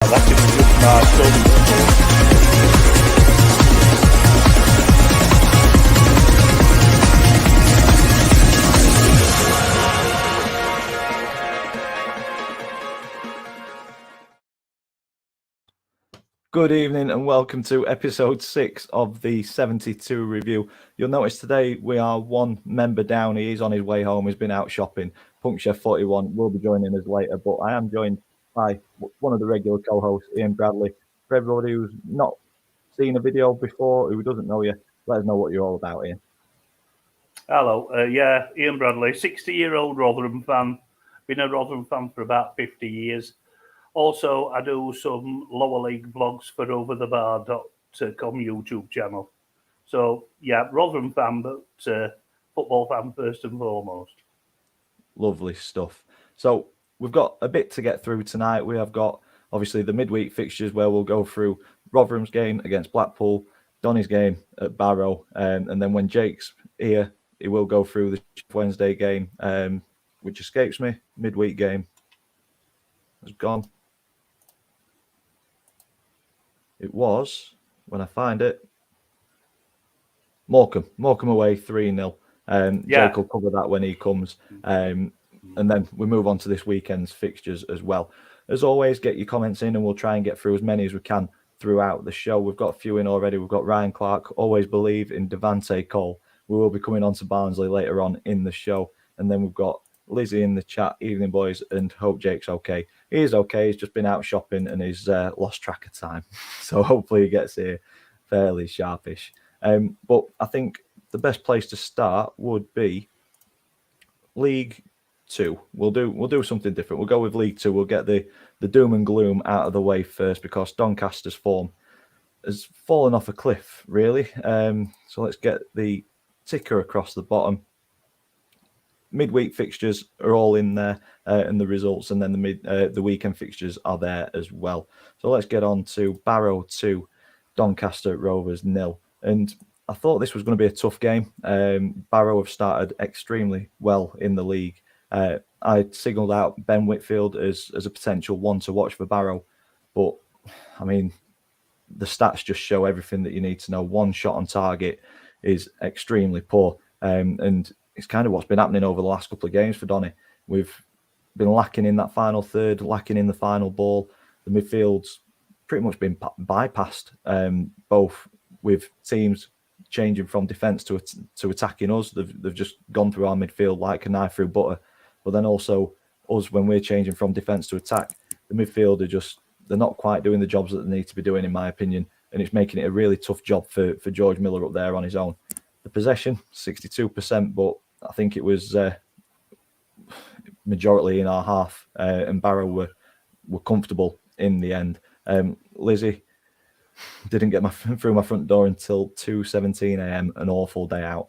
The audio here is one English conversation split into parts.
that is just my son. Good evening and welcome to episode 6 of the 72 review. You'll notice today we are one member down. He is on his way home. He's been out shopping. Punkchef 41 will be joining us later, but I am joined by one of the regular co-hosts, Ian Bradley. For everybody who's not seen a video before, who doesn't know you, let us know what you're all about, Ian. Hello, Ian Bradley, 60-year-old Rotherham fan. Been a Rotherham fan for about 50 years. Also, I do some lower league vlogs for overthebar.com YouTube channel. So, yeah, Rotherham fan, but football fan first and foremost. Lovely stuff. So, we've got a bit to get through tonight. We have got, obviously, the midweek fixtures where we'll go through Rotherham's game against Blackpool, Donny's game at Barrow, and then when Jake's here, he will go through the Wednesday game, which escapes me. Midweek game has gone. It was, when I find it, Morecambe away 3-0. Jake will cover that when he comes. And then we move on to this weekend's fixtures as well. As always, get your comments in and we'll try and get through as many as we can throughout the show. We've got a few in already. We've got Ryan Clark, always believe in Devante Cole. We will be coming on to Barnsley later on in the show. And then we've got Lizzie in the chat, evening boys, and hope Jake's okay. He is okay. He's just been out shopping and he's lost track of time. So hopefully he gets here fairly sharpish. But I think the best place to start would be League 2. We'll do something different. We'll go with League 2. We'll get the doom and gloom out of the way first because Doncaster's form has fallen off a cliff, really. So let's get the ticker across the bottom. Midweek fixtures are all in there, and the results, and then the weekend fixtures are there as well. So let's get on to Barrow 2, Doncaster Rovers 0. And I thought this was going to be a tough game. Barrow have started extremely well in the league. I signalled out Ben Whitfield as a potential one to watch for Barrow, but I mean, the stats just show everything that you need to know. One shot on target is extremely poor, and it's kind of what's been happening over the last couple of games for Donny. We've been lacking in that final third, lacking in the final ball. The midfield's pretty much been bypassed, both with teams changing from defence to attacking us. They've just gone through our midfield like a knife through butter. But then also us, when we're changing from defence to attack, the midfield they're not quite doing the jobs that they need to be doing, in my opinion. And it's making it a really tough job for George Miller up there on his own. The possession, 62%, but I think it was majority in our half, and Barrow were comfortable in the end. Lizzie didn't get through my front door until 2:17 a.m. An awful day out.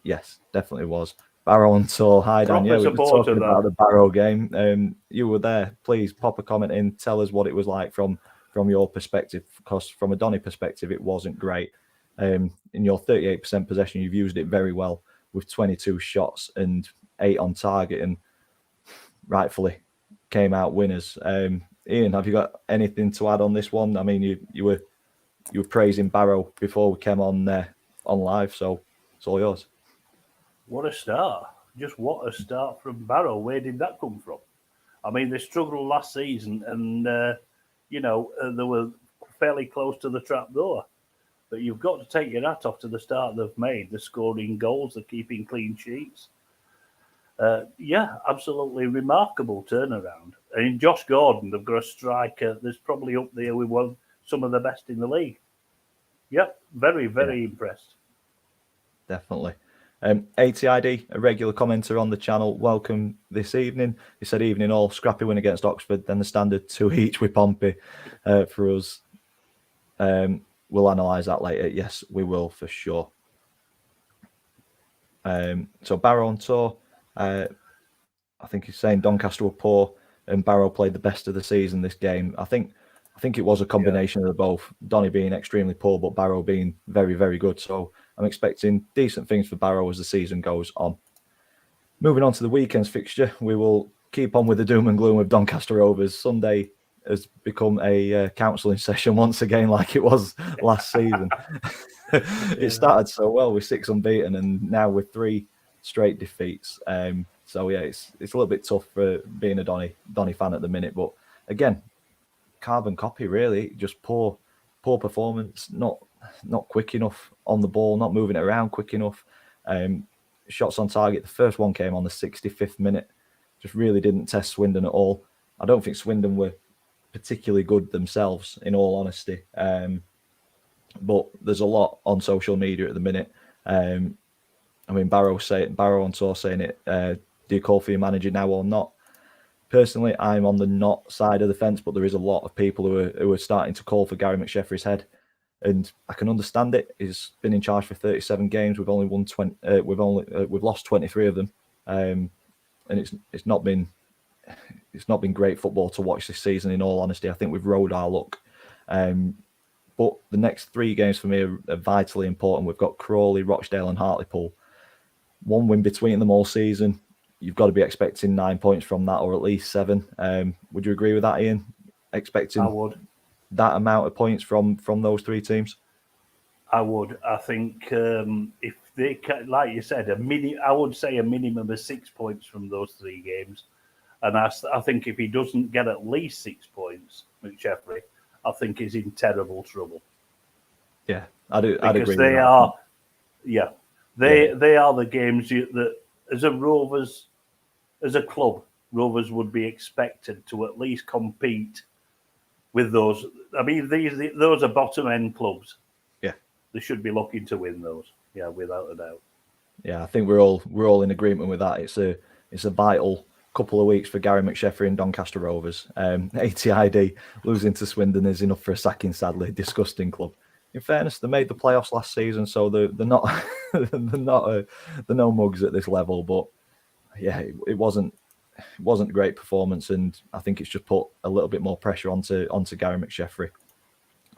Yes, definitely was. Barrow on tour. Hi, Dan. Yeah, we were talking about the Barrow game. You were there. Please pop a comment in. Tell us what it was like from your perspective, because from a Donny perspective, it wasn't great. In your 38% possession, you've used it very well with 22 shots and 8 on target, and rightfully came out winners. Ian, have you got anything to add on this one? I mean, you were praising Barrow before we came on live, so it's all yours. What a start. Just what a start from Barrow. Where did that come from? I mean, they struggled last season and, they were fairly close to the trap door. But you've got to take your hat off to the start they've made. They're scoring goals, they're keeping clean sheets. Absolutely remarkable turnaround. And Josh Gordon, they've got a striker that's probably up there with some of the best in the league. Yep, very, very impressed. Definitely. ATID, a regular commenter on the channel, welcome this evening. He said, evening all, scrappy win against Oxford, then the standard 2 each with Pompey for us. We'll analyse that later. Yes, we will for sure. So Barrow on tour. I think he's saying Doncaster were poor and Barrow played the best of the season this game. I think it was a combination of the both. Donny being extremely poor, but Barrow being very, very good. So I'm expecting decent things for Barrow as the season goes on. Moving on to the weekend's fixture, we will keep on with the doom and gloom of Doncaster Rovers. Sunday, has become a counselling session once again, like it was last season. It started so well with 6 unbeaten, and now with 3 straight defeats. So yeah, it's a little bit tough for being a Donny fan at the minute. But again, carbon copy really, just poor performance, not quick enough on the ball, not moving it around quick enough. Shots on target, the first one came on the 65th minute, just really didn't test Swindon at all. I don't think Swindon were particularly good themselves, in all honesty. But there's a lot on social media at the minute. I mean, Barrow on tour saying it, do you call for your manager now or not? Personally, I'm on the not side of the fence, but there is a lot of people who are starting to call for Gary McSheffrey's head, and I can understand it. He's been in charge for 37 games. We've only won 20. We've lost 23 of them, and it's not been great football to watch this season. In all honesty, I think we've rode our luck. But the next 3 games for me are vitally important. We've got Crawley, Rochdale, and Hartlepool. 1 win between them all season. You've got to be expecting 9 points from that, or at least 7. Would you agree with that, Ian? Expecting I would. That amount of points from those 3 teams? I would. I think if they, like you said, I would say a minimum of 6 points from those 3 games. And I think if he doesn't get at least 6 points, McSheffrey, I think he's in terrible trouble. Yeah, I'd agree. Because they are, they are the games that, as a club, Rovers would be expected to at least compete with those. I mean, those are bottom end clubs. Yeah, they should be looking to win those. Yeah, without a doubt. Yeah, I think we're all in agreement with that. It's a vital couple of weeks for Gary McSheffrey and Doncaster Rovers. ATID losing to Swindon is enough for a sacking, sadly. Disgusting club. In fairness, they made the playoffs last season, so they're not they're no mugs at this level. But yeah, it wasn't a great performance, and I think it's just put a little bit more pressure onto Gary McSheffrey.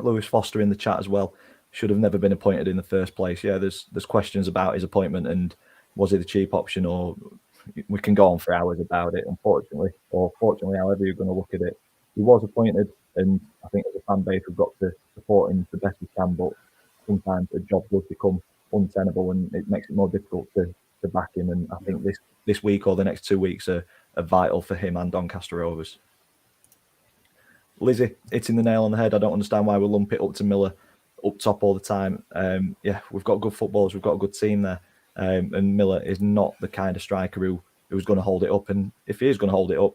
Lewis Foster in the chat as well. Should have never been appointed in the first place. Yeah, there's questions about his appointment and was he the cheap option, or we can go on for hours about it, unfortunately, or fortunately, however you're going to look at it. He was appointed, and I think as a fan base, we've got to support him the best we can, but sometimes a job does become untenable, and it makes it more difficult to back him. And I think this week or the next 2 weeks are vital for him and Doncaster Rovers. Lizzie, hitting the nail on the head. I don't understand why we lump it up to Miller up top all the time. Yeah, we've got good footballers, we've got a good team there. And Miller is not the kind of striker who's going to hold it up. And if he is going to hold it up,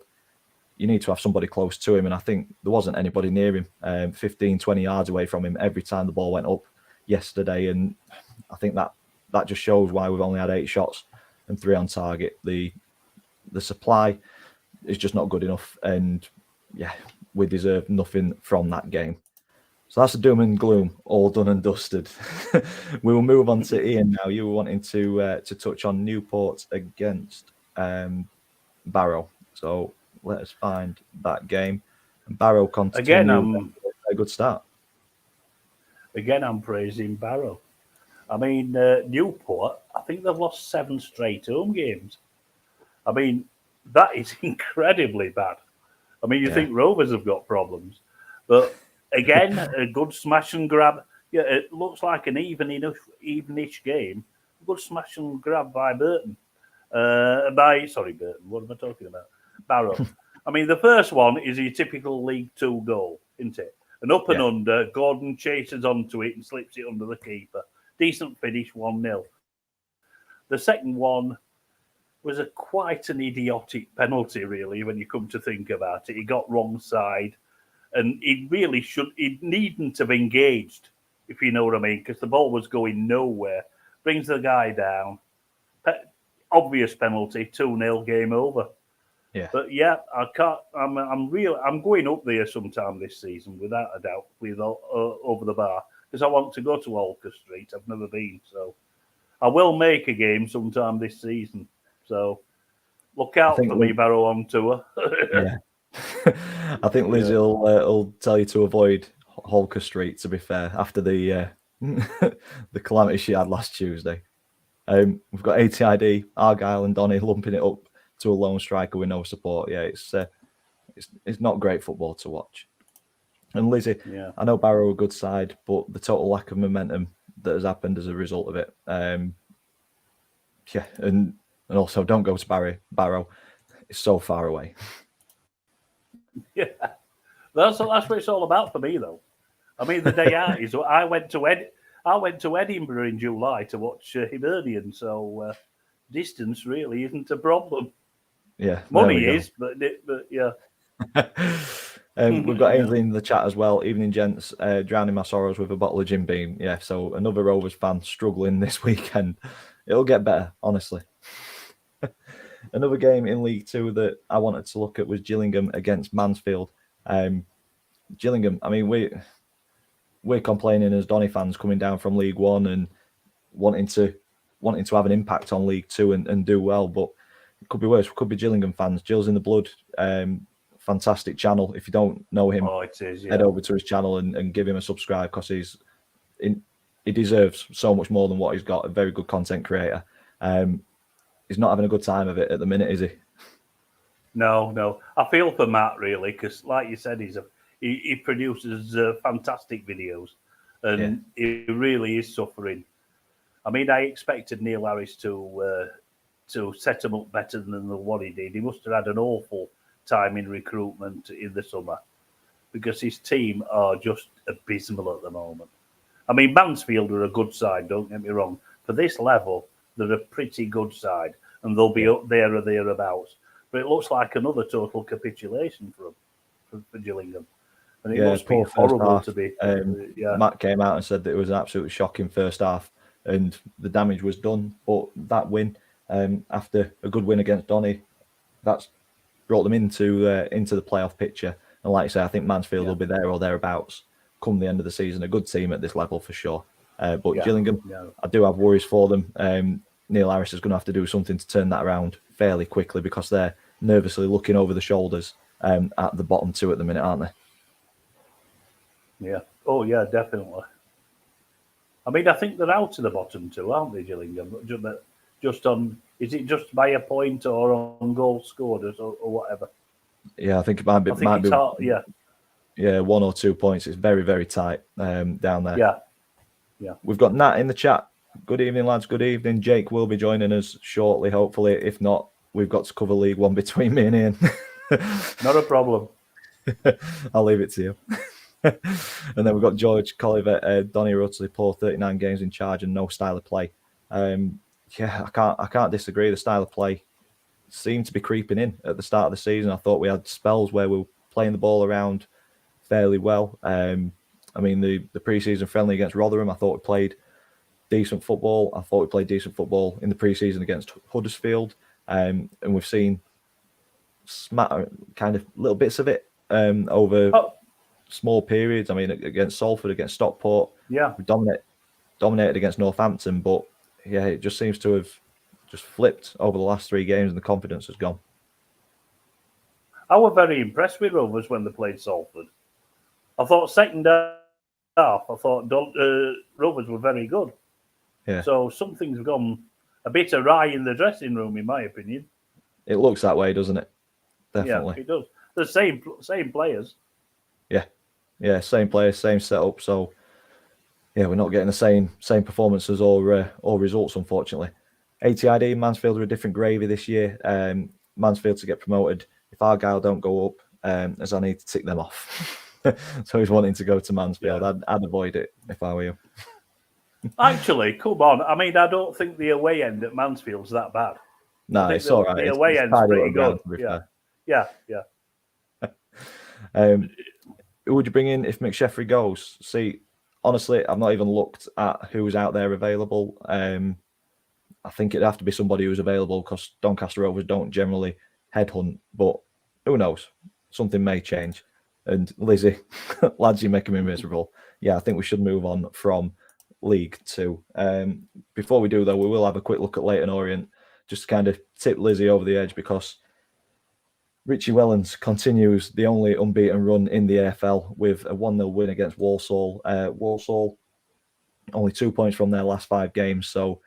you need to have somebody close to him. And I think there wasn't anybody near him, 15, 20 yards away from him every time the ball went up yesterday. And I think that just shows why we've only had 8 shots and 3 on target. The supply is just not good enough. And yeah, we deserve nothing from that game. So that's the doom and gloom, all done and dusted. We will move on to Ian now. You were wanting to touch on Newport against Barrow. So let us find that game. And Barrow continued again. A good start. Again, I'm praising Barrow. I mean, Newport, I think they've lost 7 straight home games. I mean, that is incredibly bad. I mean, you think Rovers have got problems, but again, a good smash and grab. Yeah, it looks like an evenish game. A good smash and grab by Burton. Burton. What am I talking about? Barrow. I mean, the first one is your typical League 2 goal, isn't it? An up and under. Gordon chases onto it and slips it under the keeper. Decent finish, 1-0. The second one was quite an idiotic penalty, really, when you come to think about it. He got wrong side. And he needn't have engaged, if you know what I mean, because the ball was going nowhere. Brings the guy down. Obvious penalty, 2-0, game over. Yeah. But yeah, I can't. I'm going up there sometime this season, without a doubt, with over the bar, because I want to go to Walker Street. I've never been, so I will make a game sometime this season. So look out for me, Barrow on tour. Yeah. I think Liz will tell you to avoid Holker Street, to be fair, after the the calamity she had last Tuesday. We've got ATID, Argyle and Donny lumping it up to a lone striker with no support. Yeah, it's it's not great football to watch. And Lizzie, Yeah. I know Barrow are a good side, but the total lack of momentum that has happened as a result of it. Yeah, and also don't go to Barrow. It's so far away. Yeah, that's what it's all about for me, though. I mean, the day out is I went to Edinburgh in July to watch Hibernian, so distance really isn't a problem. Yeah, money is, but yeah. We've got Ainsley in the chat as well. Evening, gents. Drowning my sorrows with a bottle of Jim Beam. Yeah, so another Rovers fan struggling this weekend. It'll get better, honestly. Another game in League Two that I wanted to look at was Gillingham against Mansfield. Gillingham, I mean, we're complaining as Donny fans coming down from League One and wanting to have an impact on League Two and do well, but it could be worse. It could be Gillingham fans. Gill's in the blood. Fantastic channel. If you don't know him, head over to his channel and give him a subscribe because he deserves so much more than what he's got. A very good content creator. He's not having a good time of it at the minute, is he? No. I feel for Matt really because, like you said, he produces fantastic videos, and he really is suffering. I mean, I expected Neil Harris to set him up better than what he did. He must have had an awful time in recruitment in the summer because his team are just abysmal at the moment. I mean, Mansfield are a good side, don't get me wrong. For this level, they're a pretty good side, and they'll be up there or thereabouts. But it looks like another total capitulation for Gillingham. And it must be horrible to be. Matt came out and said that it was an absolutely shocking first half and the damage was done. But that win, after a good win against Donny, that's brought them into the playoff picture. And like I say, I think Mansfield will be there or thereabouts come the end of the season. A good team at this level for sure. But Gillingham, I do have worries for them. Neil Harris is going to have to do something to turn that around fairly quickly because they're nervously looking over the shoulders at the bottom two at the minute, aren't they? Yeah. Oh, yeah, definitely. I mean, I think they're out of the bottom two, aren't they, Gillingham? Just on, is it just by a point or on goals scored or whatever? Yeah, I think it might be. Yeah, 1 or 2 points. It's very, very tight down there. Yeah. We've got Nat in the chat. Good evening, lads. Good evening. Jake will be joining us shortly, hopefully. If not, we've got to cover League One between me and Ian. Not a problem. I'll leave it to you. And then we've got George Colliver, Donny Rutsley, poor 39 games in charge and no style of play. I can't disagree. The style of play seemed to be creeping in at the start of the season. I thought we had spells where we were playing the ball around fairly well. I mean, the pre-season friendly against Rotherham, I thought we played decent football. I thought we played decent football in the pre-season against Huddersfield. And we've seen kind of little bits of it over small periods. I mean, against Salford, against Stockport, we dominated against Northampton, but it just seems to have just flipped over the last 3 games and the confidence has gone. I was very impressed with Rovers when they played Salford. I thought second half, Rovers were very good. Yeah. So something's gone a bit awry in the dressing room, in my opinion. It looks that way, doesn't it? Definitely. Yeah, it does. The same players. Yeah, same players, same setup. So, we're not getting the same performances or results, unfortunately. ATID, Mansfield are a different gravy this year. Mansfield to get promoted. If Argyle don't go up, as I need to tick them off. So he's wanting to go to Mansfield. Yeah. I'd avoid it if I were you. Actually, come on. I mean, I don't think the away end at Mansfield's that bad. No, it's all right. The away end's pretty good. Yeah. Who would you bring in if McSheffrey goes? See, honestly, I've not even looked at who's out there available. I think it'd have to be somebody who's available because Doncaster Rovers don't generally headhunt, but who knows? Something may change. And Lizzie, lads, you're making me miserable. Yeah, I think we should move on from League Two. Before we do, though, we will have a quick look at Leyton Orient, just to kind of tip Lizzie over the edge because Richie Wellens continues the only unbeaten run in the AFL with a 1-0 win against Walsall. Walsall, only 2 points from their last 5 games. So,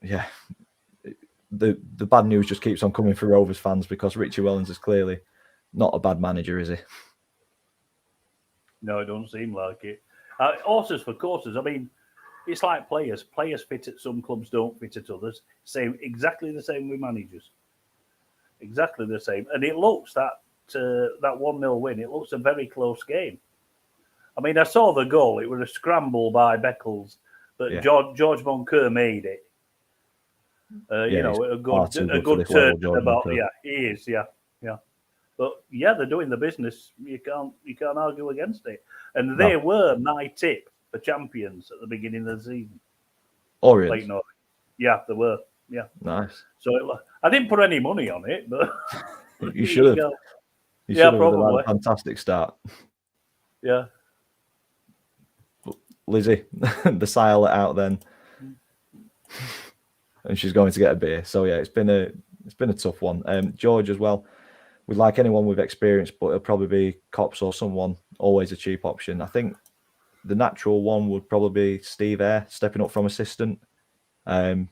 the bad news just keeps on coming for Rovers fans because Richie Wellens is clearly not a bad manager, is he? No, it don't seem like it. Horses for courses. I mean, it's like players. Players fit at some clubs, don't fit at others. Exactly the same with managers. Exactly the same. And it looks that 1-0 win, it looks a very close game. I mean, I saw the goal. It was a scramble by Beckles, but George Moncur made it. A good turn about. Yeah, he is. Yeah. But yeah, they're doing the business. You can't argue against it. And they were my tip for champions at the beginning of the season. Orient. Yeah, they were. Yeah. Nice. So I didn't put any money on it, but you should have. You should have had a fantastic start. Yeah. Lizzie, the silent out then, and she's going to get a beer. So yeah, it's been a tough one. George as well. We'd like anyone with experience, but it'll probably be Cops or someone. Always a cheap option. I think the natural one would probably be Steve Eyre stepping up from assistant. And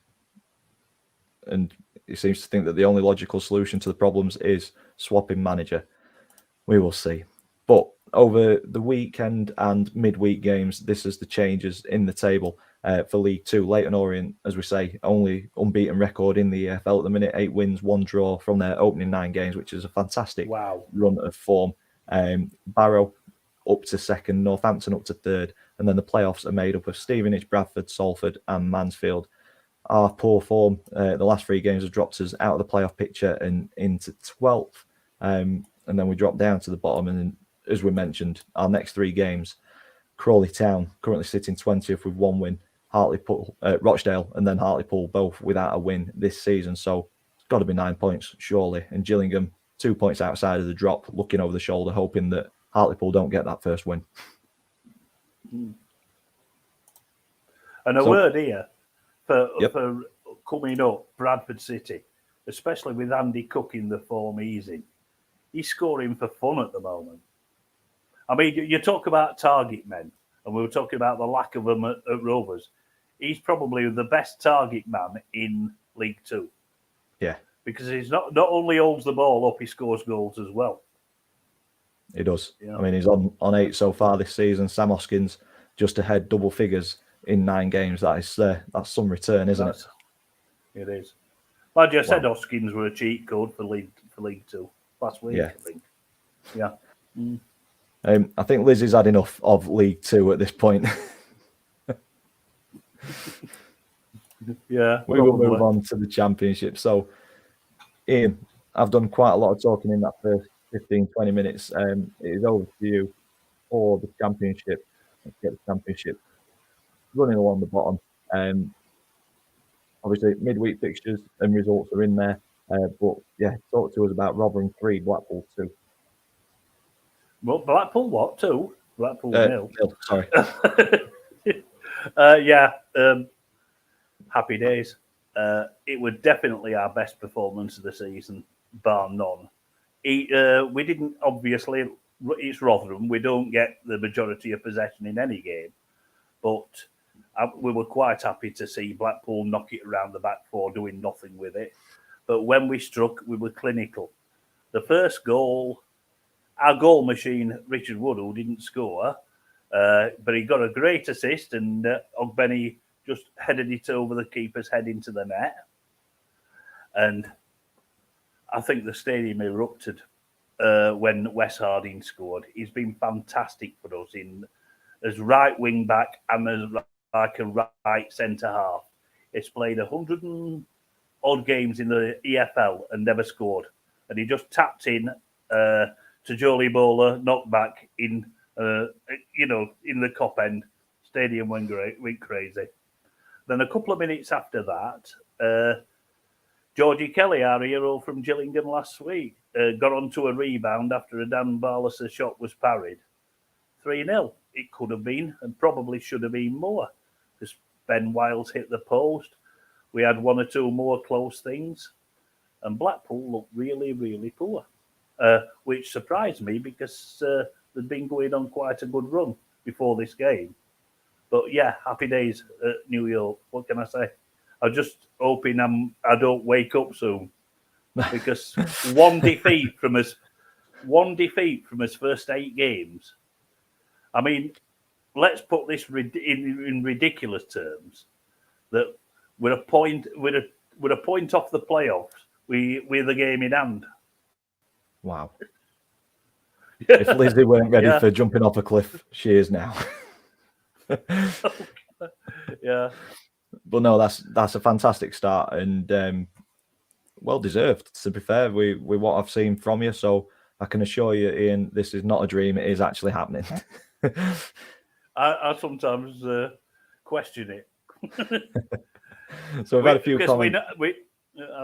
he seems to think that the only logical solution to the problems is swapping manager. We will see. But over the weekend and midweek games, this is the changes in the table for League Two. Leyton Orient, as we say, only unbeaten record in the EFL at the minute. 8 wins, 1 draw from their opening 9 games, which is a fantastic run of form. Barrow up to second, Northampton up to third, and then the playoffs are made up of Stevenage, Bradford, Salford and Mansfield. Our poor form, the last 3 games have dropped us out of the playoff picture and into 12th. And then we drop down to the bottom. And as we mentioned, our next 3 games, Crawley Town currently sitting 20th with 1 win, Hartlepool, Rochdale and then Hartlepool both without a win this season. So it's got to be 9 points, surely. And Gillingham, 2 points outside of the drop, looking over the shoulder, hoping that Hartlepool don't get that first win. And a word here for coming up, Bradford City, especially with Andy Cook in the form he's in. He's scoring for fun at the moment. I mean, you talk about target men, and we were talking about the lack of them at Rovers. He's probably the best target man in League Two. Yeah. Because he's not only holds the ball up, he scores goals as well. He does. Yeah. I mean, he's on 8 so far this season. Sam Hoskins just ahead, double figures in 9 games. That's some return, isn't it? It is. I just said Hoskins were a cheat code for League Two last week. Yeah. I think. Yeah. I think Lizzie's had enough of League Two at this point. Yeah. We will move on to the Championship. So, Ian, I've done quite a lot of talking in that first 15, 20 minutes. It is over to you for the Championship. Let's get the Championship running along the bottom. Obviously, midweek fixtures and results are in there. But, yeah, talk to us about Rotherham 3, Blackpool 2. Well, Blackpool what? 2? Blackpool 0. Sorry. Happy days. It was definitely our best performance of the season, bar none. We didn't, obviously, it's Rotherham. We don't get the majority of possession in any game. But we were quite happy to see Blackpool knock it around the back 4, doing nothing with it. But when we struck, we were clinical. The first goal, our goal machine, Richard Woodall, didn't score, but he got a great assist, and Ogbenny just headed it over the keeper's head into the net. And I think the stadium erupted when Wes Harding scored. He's been fantastic for us as right wing back and as like a right centre half. He's played 100 and odd games in the EFL and never scored. And he just tapped in to Jolie Bowler, knocked back in, in the cop end. Stadium went crazy. Then a couple of minutes after that, Georgie Kelly, our hero from Gillingham last week, got onto a rebound after a Dan Barlaser shot was parried. 3-0. It could have been, and probably should have been more, because Ben Wiles hit the post. We had 1 or 2 more close things, and Blackpool looked really, really poor, which surprised me because they'd been going on quite a good run before this game. But yeah, happy days at New York. What can I say? I'm just hoping I don't wake up soon, because one defeat from us one defeat from his first 8 games. I mean, let's put this in ridiculous terms. That we're a point off the playoffs. We're the game in hand. Wow. If Lizzie weren't ready for jumping off a cliff, she is now. Yeah. But no, that's a fantastic start and well deserved. To be fair, with what I've seen from you, so I can assure you, Ian, this is not a dream. It is actually happening. I sometimes question it. So we've had a few comments.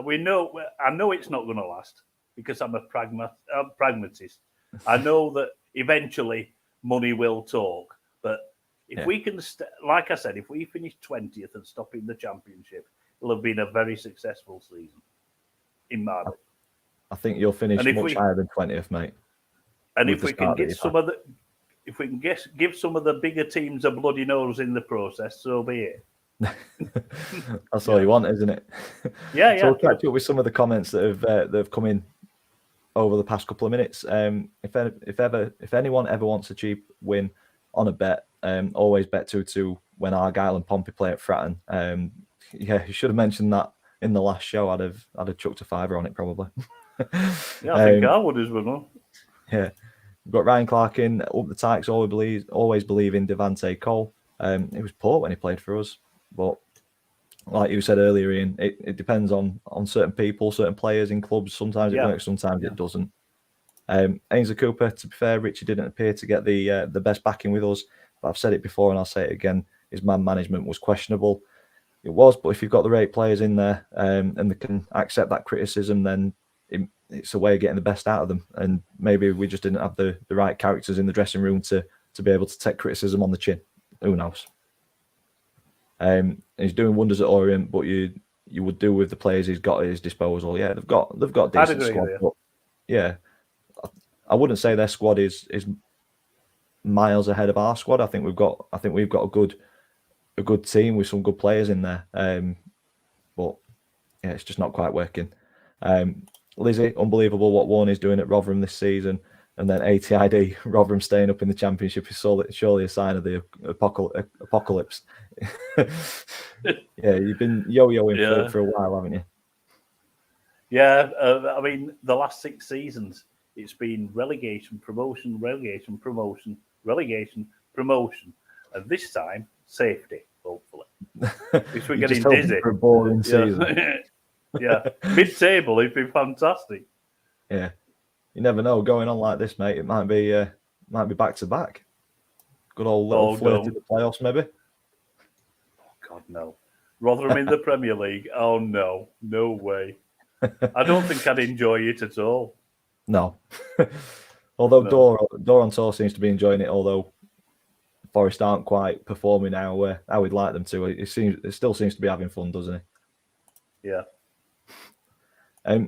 We know. I know it's not going to last because I'm a pragmatist. I know that eventually money will talk, but if we can, like I said, if we finish 20th and stop in the championship, it'll have been a very successful season. In my book, I think you'll finish much higher than 20th, mate. And if we can get give some of the bigger teams a bloody nose in the process, so be it. That's all you want, isn't it? Yeah. So we'll catch up with some of the comments that have come in over the past couple of minutes. If anyone ever wants a cheap win on a bet, always bet 2-2 when Argyle and Pompey play at Fratton. You should have mentioned that in the last show. I'd have chucked a $5 on it probably. Yeah, I think I would as well. Yeah. We've got Ryan Clark in, up the Tykes, always believe in Devante Cole. It was poor when he played for us, but like you said earlier, Ian, it depends on certain people, certain players in clubs. Sometimes it works, sometimes it doesn't. Ainsley Cooper, to be fair, Richie didn't appear to get the best backing with us, but I've said it before and I'll say it again, his man management was questionable. It was, but if you've got the right players in there and they can accept that criticism, then it's a way of getting the best out of them. And maybe we just didn't have the right characters in the dressing room to be able to take criticism on the chin. Who knows? He's doing wonders at Orient, but you would do with the players he's got at his disposal. Yeah, they've got a decent squad. But yeah, I wouldn't say their squad is miles ahead of our squad. I think we've got a good team with some good players in there. But yeah, it's just not quite working. Lizzie, unbelievable what Warney's doing at Rotherham this season. And then ATID, Rotherham staying up in the Championship is surely a sign of the apocalypse. Yeah, you've been yo-yoing for a while, haven't you? Yeah, I mean, the last 6 seasons, it's been relegation, promotion, relegation, promotion, relegation, promotion. And this time, safety, hopefully. Because we're getting dizzy. For a boring season. Yeah, mid-table, it'd be fantastic. Yeah. You never know. Going on like this, mate, it might be back to back. Good old little flirt in the playoffs, maybe. Oh God, no! Rotherham in the Premier League? Oh no way! I don't think I'd enjoy it at all. No. Although Doran Tor seems to be enjoying it. Although Forest aren't quite performing how we'd like them to. It still seems to be having fun, doesn't he? Yeah.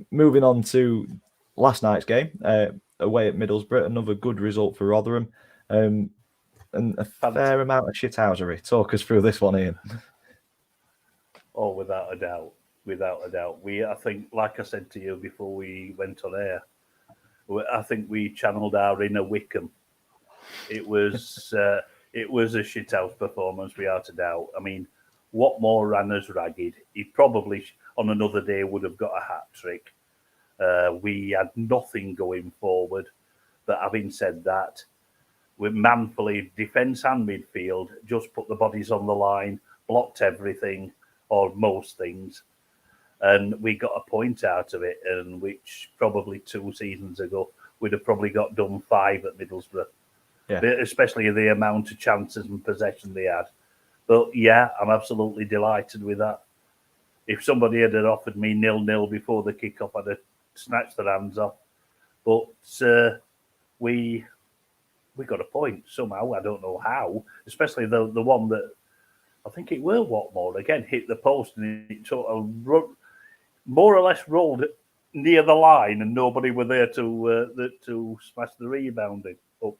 Moving on to last night's game, away at Middlesbrough, another good result for Rotherham, and a fair amount of shithousery. Talk us through this one, Ian. Oh, without a doubt. I think, like I said to you before we went on air, I think we channeled our inner Wickham. It was a shithouse performance, without a doubt. I mean, Watmore ran us ragged. He probably on another day would have got a hat trick. We had nothing going forward. But having said that, we manfully, defence and midfield, just put the bodies on the line, blocked everything, or most things. And we got a point out of it, and which probably 2 seasons ago, we'd have probably got done 5 at Middlesbrough. Yeah. Especially the amount of chances and possession they had. But yeah, I'm absolutely delighted with that. If somebody had offered me 0-0 before the kick-off, I'd have snatched their hands off. But we got a point somehow. I don't know how. Especially the one that I think it will Watmore again hit the post and it sort of more or less rolled near the line, and nobody were there to smash the rebounding up.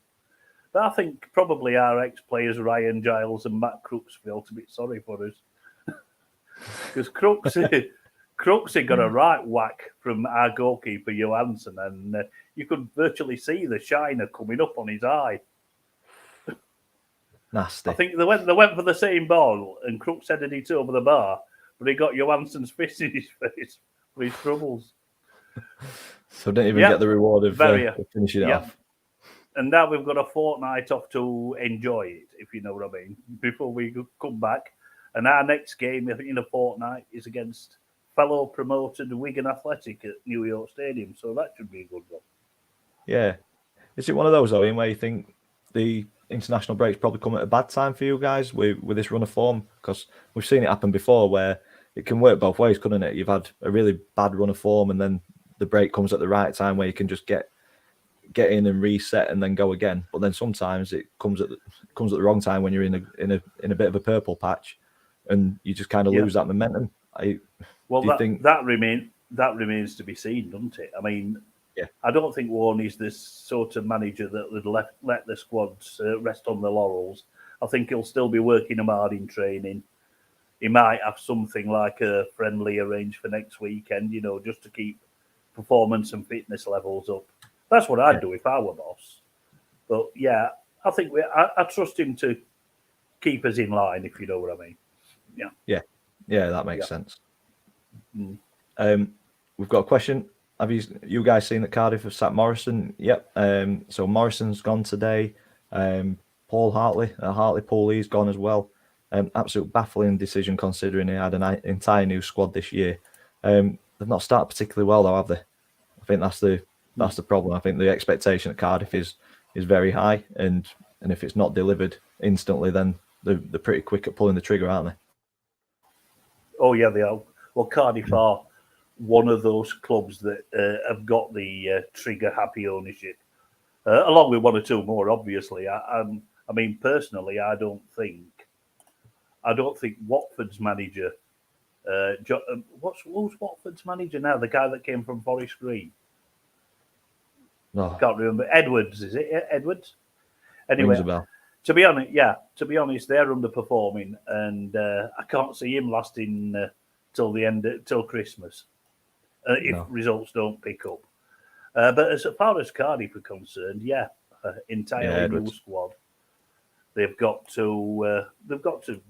But I think probably our ex-players Ryan Giles and Matt Crooks felt a bit sorry for us because Crooks Crooksy got a right whack from our goalkeeper Johansson, and you could virtually see the shiner coming up on his eye. Nasty. I think they went for the same ball, and Crooks headed it over the bar, but he got Johansson's fist in his face for his troubles. So didn't even get the reward of finishing it off. And now we've got a fortnight off to enjoy it, if you know what I mean, before we come back. And our next game in a fortnight is against fellow promoted Wigan Athletic at New York Stadium. So that should be a good one. Yeah. Is it one of those, Owen, where you think the international break's probably come at a bad time for you guys with this run of form? Because we've seen it happen before where it can work both ways, couldn't it? You've had a really bad run of form and then the break comes at the right time where you can just get in and reset and then go again. But then sometimes it comes at the wrong time when you're in a bit of a purple patch and you just kind of lose that momentum. That remains to be seen, doesn't it? I mean, I don't think Warney's this sort of manager that would let the squads rest on their laurels. I think he'll still be working them hard in training. He might have something like a friendly arranged for next weekend, just to keep performance and fitness levels up. That's what I'd do if I were boss. But yeah, I think I trust him to keep us in line, if you know what I mean. Yeah, that makes sense. We've got a question. Have you guys seen that Cardiff have sacked Morrison? Yep. So Morrison's gone today. Paul Hartley, Paul, gone as well. Absolute baffling decision considering he had an entire new squad this year. They've not started particularly well though, have they? I think that's the problem. I think the expectation at Cardiff is very high, and if it's not delivered instantly, then they're pretty quick at pulling the trigger, aren't they? Oh yeah, they are. Well, Cardiff are one of those clubs that have got the trigger happy ownership, along with one or two more. Obviously, I mean personally, I don't think Watford's manager. Who's Watford's manager now? The guy that came from Forest Green. No. Can't remember. Edwards, is it? Edwards? Anyway, to be honest, they're underperforming, and I can't see him lasting till Christmas if results don't pick up. But as far as Cardiff are concerned, entirely new squad. They've got to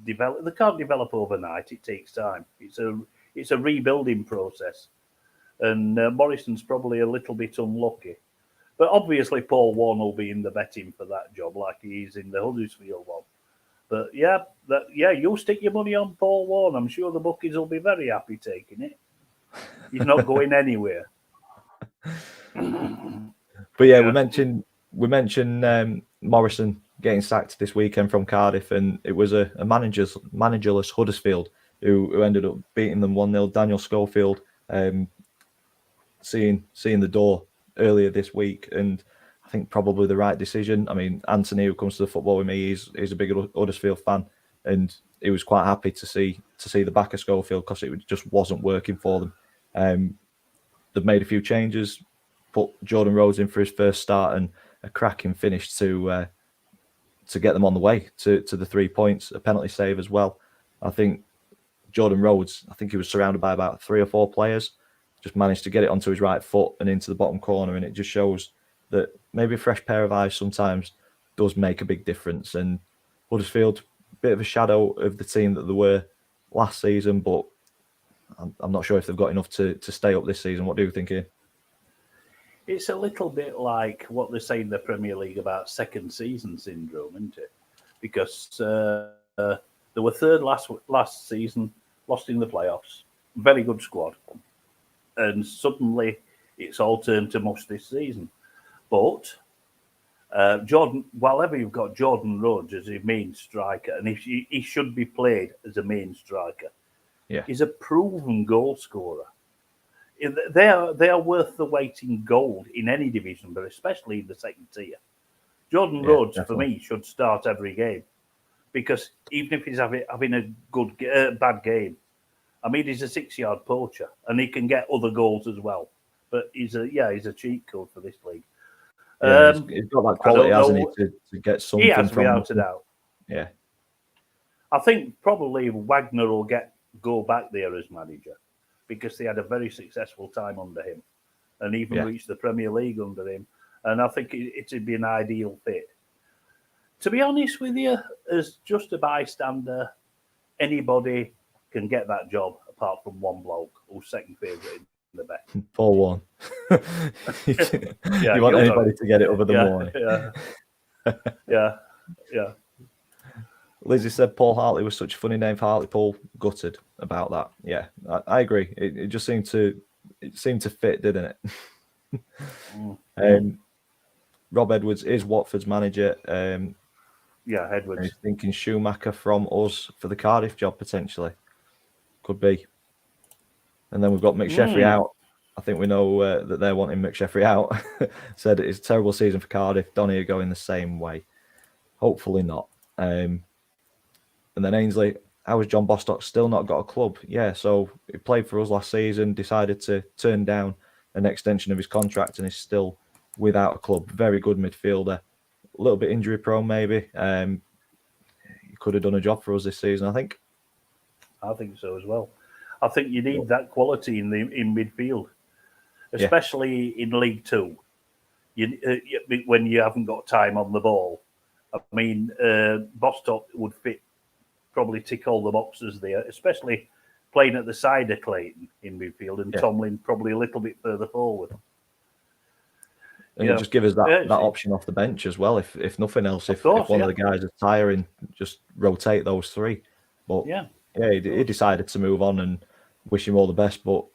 develop. They can't develop overnight. It takes time. It's a rebuilding process, and Morrison's probably a little bit unlucky. But obviously, Paul Warne will be in the betting for that job, like he is in the Huddersfield one. But you stick your money on Paul Warne. I'm sure the bookies will be very happy taking it. He's not going anywhere. But we mentioned Morrison getting sacked this weekend from Cardiff, and it was a managerless Huddersfield who ended up beating them 1-0. Daniel Schofield seeing the door earlier this week, and I think probably the right decision. I mean, Anthony, who comes to the football with me, he's a big Huddersfield fan, and he was quite happy to see the back of Schofield because it just wasn't working for them. They've made a few changes, put Jordan Rhodes in for his first start, and a cracking finish to get them on the way to the 3 points, a penalty save as well. I think Jordan Rhodes, he was surrounded by about 3 or 4 players, just managed to get it onto his right foot and into the bottom corner, and it just shows that maybe a fresh pair of eyes sometimes does make a big difference. And Huddersfield, a bit of a shadow of the team that they were last season, but I'm not sure if they've got enough to stay up this season. What do you think, Ian? It's a little bit like what they say in the Premier League about second season syndrome, isn't it? Because they were third last season, lost in the playoffs, very good squad, and suddenly it's all turned to mush this season. But whenever you've got Jordan Rhodes as a main striker, and he should be played as a main striker, he's a proven goal scorer. They are worth the weight in gold in any division, but especially in the second tier. Jordan Rhodes, definitely, for me, should start every game, because even if he's having a bad game, I mean, he's a 6-yard poacher, and he can get other goals as well. But he's a cheat code for this league. He's got that quality, hasn't he, to get something. He has, without a doubt. Yeah, I think probably Wagner will go back there as manager. because they had a very successful time under him and even reached the Premier League under him. And I think it'd be an ideal fit. To be honest with you, as just a bystander, anybody can get that job apart from one bloke who's second favourite in the bet. Paul Warne. You want anybody to get it other than Warne. Yeah. Lizzie said Paul Hartley was such a funny name for Hartlepool. Gutted about that. Yeah, I agree. It just seemed to fit, didn't it? Rob Edwards is Watford's manager. Edwards. He's thinking Schumacher from us for the Cardiff job potentially. Could be. And then we've got McSheffrey out. I think we know that they're wanting McSheffrey out. Said it's a terrible season for Cardiff. Donny are going the same way. Hopefully not. And then Ainsley, how has John Bostock still not got a club? Yeah, so he played for us last season, decided to turn down an extension of his contract and is still without a club. Very good midfielder. A little bit injury prone maybe. He could have done a job for us this season, I think. I think so as well. I think you need that quality in midfield, especially in League Two. When you haven't got time on the ball. I mean, Bostock would probably tick all the boxes there, especially playing at the side of Clayton in midfield and Tomlin probably a little bit further forward. And you just give us that option off the bench as well, if nothing else. If one of the guys is tiring, just rotate those three. But he decided to move on and wish him all the best. But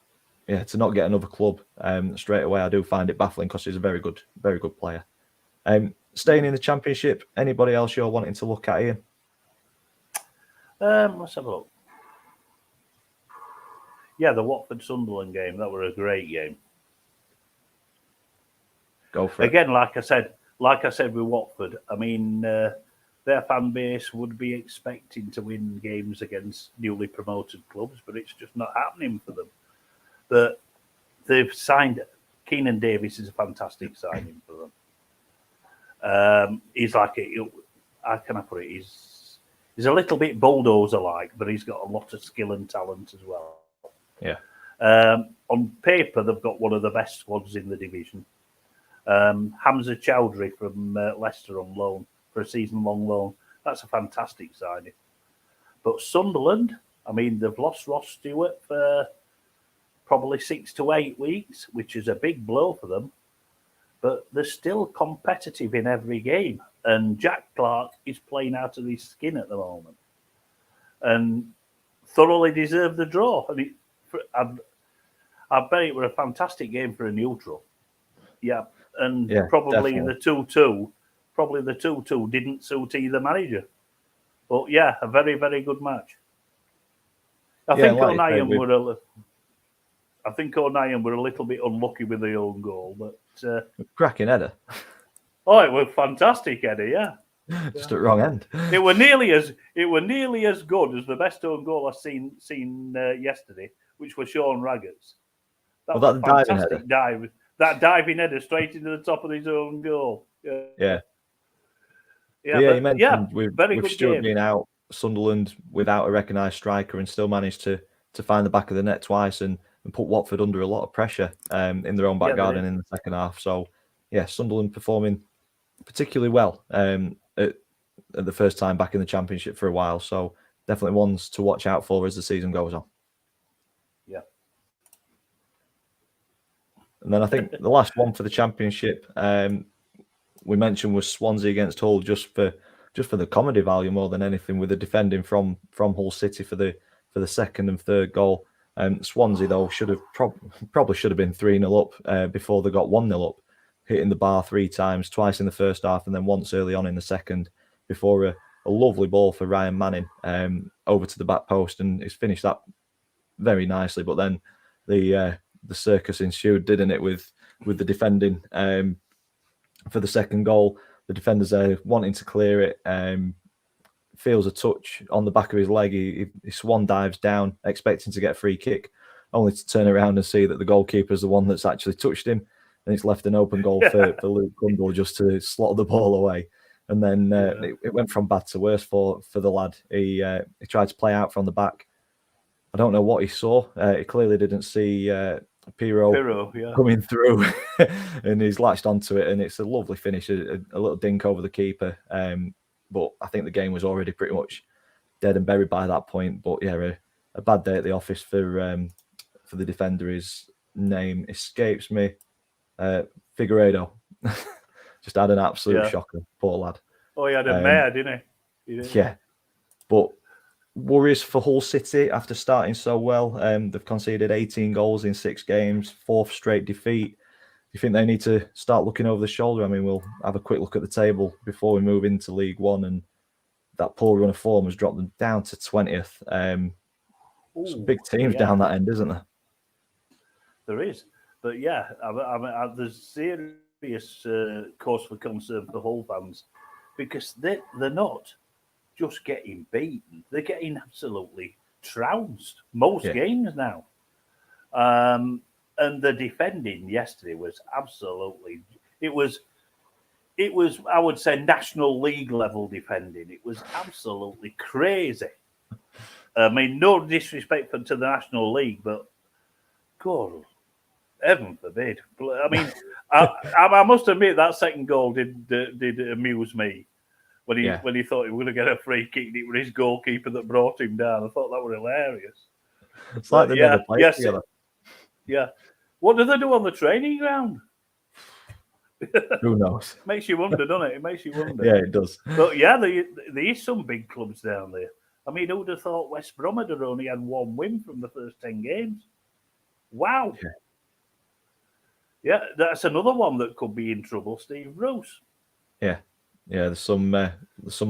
to not get another club straight away, I do find it baffling because he's a very good player. Staying in the Championship, anybody else you're wanting to look at, Ian? Let's have a look. Yeah, the Watford-Sunderland game, that was a great game. Go for it. Again, like I said with Watford, I mean, their fan base would be expecting to win games against newly promoted clubs, but it's just not happening for them. But they've signed Keenan Davis is a fantastic signing for them. He's like how can I put it? He's a little bit bulldozer-like, but he's got a lot of skill and talent as well. Yeah. On paper, they've got one of the best squads in the division. Hamza Chowdhury from Leicester on loan for a season-long loan. That's a fantastic signing. But Sunderland, I mean, they've lost Ross Stewart for probably 6 to 8 weeks, which is a big blow for them. But they're still competitive in every game. And Jack Clark is playing out of his skin at the moment. And thoroughly deserved the draw. I mean, I bet it was a fantastic game for a neutral. Yeah. And probably definitely. the 2-2 didn't suit either manager. But a very, very good match. I think O'Neill were a little bit unlucky with the own goal, but cracking header. Oh, it was fantastic header, yeah. Just at wrong end. It were nearly as good as the best own goal I've seen yesterday, which was Sean Raggett's. That was a fantastic dive. That diving header straight into the top of his own goal. Yeah. You mentioned with Stewart being out, Sunderland without a recognised striker and still managed to find the back of the net twice and put Watford under a lot of pressure in their own back garden in the second half. So, Sunderland performing particularly well at the first time back in the Championship for a while. So, definitely ones to watch out for as the season goes on. Yeah. And then I think the last one for the Championship we mentioned was Swansea against Hull, just for the comedy value more than anything, with the defending from Hull City for the second and third goal. Swansea though probably should have been 3-0 up before they got 1-0 up, hitting the bar 3 times, twice in the first half and then once early on in the second, before a lovely ball for Ryan Manning over to the back post, and he's finished that very nicely. But then the circus ensued, didn't it, with the defending for the second goal. The defenders are wanting to clear it, feels a touch on the back of his leg. He swan dives down, expecting to get a free kick, only to turn around and see that the goalkeeper's the one that's actually touched him, and it's left an open goal for Luke Gundle just to slot the ball away. And then it went from bad to worse for the lad. He tried to play out from the back, I don't know what he saw. He clearly didn't see Pirro coming through, and he's latched onto it, and it's a lovely finish, a little dink over the keeper. But I think the game was already pretty much dead and buried by that point. But yeah, a bad day at the office for the defender. His name escapes me. Figueiredo just had an absolute shocker. Poor lad. Oh, he had a mare, didn't he? Yeah, but worries for Hull City after starting so well. They've conceded 18 goals in 6 games, 4th straight defeat. Do you think they need to start looking over the shoulder? I mean, we'll have a quick look at the table before we move into League One, and that poor run of form has dropped them down to 20th. Some big teams down that end, isn't there? There is. But yeah, I mean, there's serious cause for concern for Hull fans, because they're not just getting beaten, they're getting absolutely trounced most games now. And the defending yesterday was absolutely, it was I would say National League level defending. It was absolutely crazy. I mean, no disrespect to the National League, but God, heaven forbid. I mean, I must admit that second goal did amuse me. When he thought he was going to get a free kick, it was his goalkeeper that brought him down. I thought that was hilarious. It's like they never played together. Yeah. What do they do on the training ground? Who knows? Makes you wonder, doesn't it? It makes you wonder. Yeah, it does. But yeah, there is some big clubs down there. I mean, who'd have thought West Brom had only had 1 win from the first 10 games? Wow. Yeah, that's another one that could be in trouble, Steve Bruce. Yeah. Yeah, there's some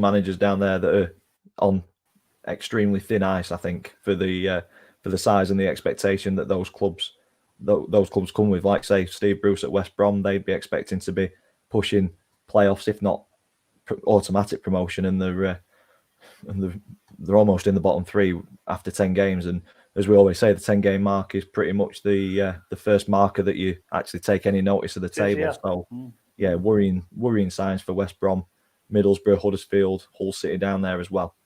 managers down there that are on extremely thin ice, I think, for the size and the expectation that those clubs come with. Like, say, Steve Bruce at West Brom, they'd be expecting to be pushing playoffs, if not automatic promotion, and they're almost in the bottom 3 after 10 games. And as we always say, the 10-game mark is pretty much the first marker that you actually take any notice of the table. Yeah. So. Yeah, worrying signs for West Brom, Middlesbrough, Huddersfield, Hull City down there as well.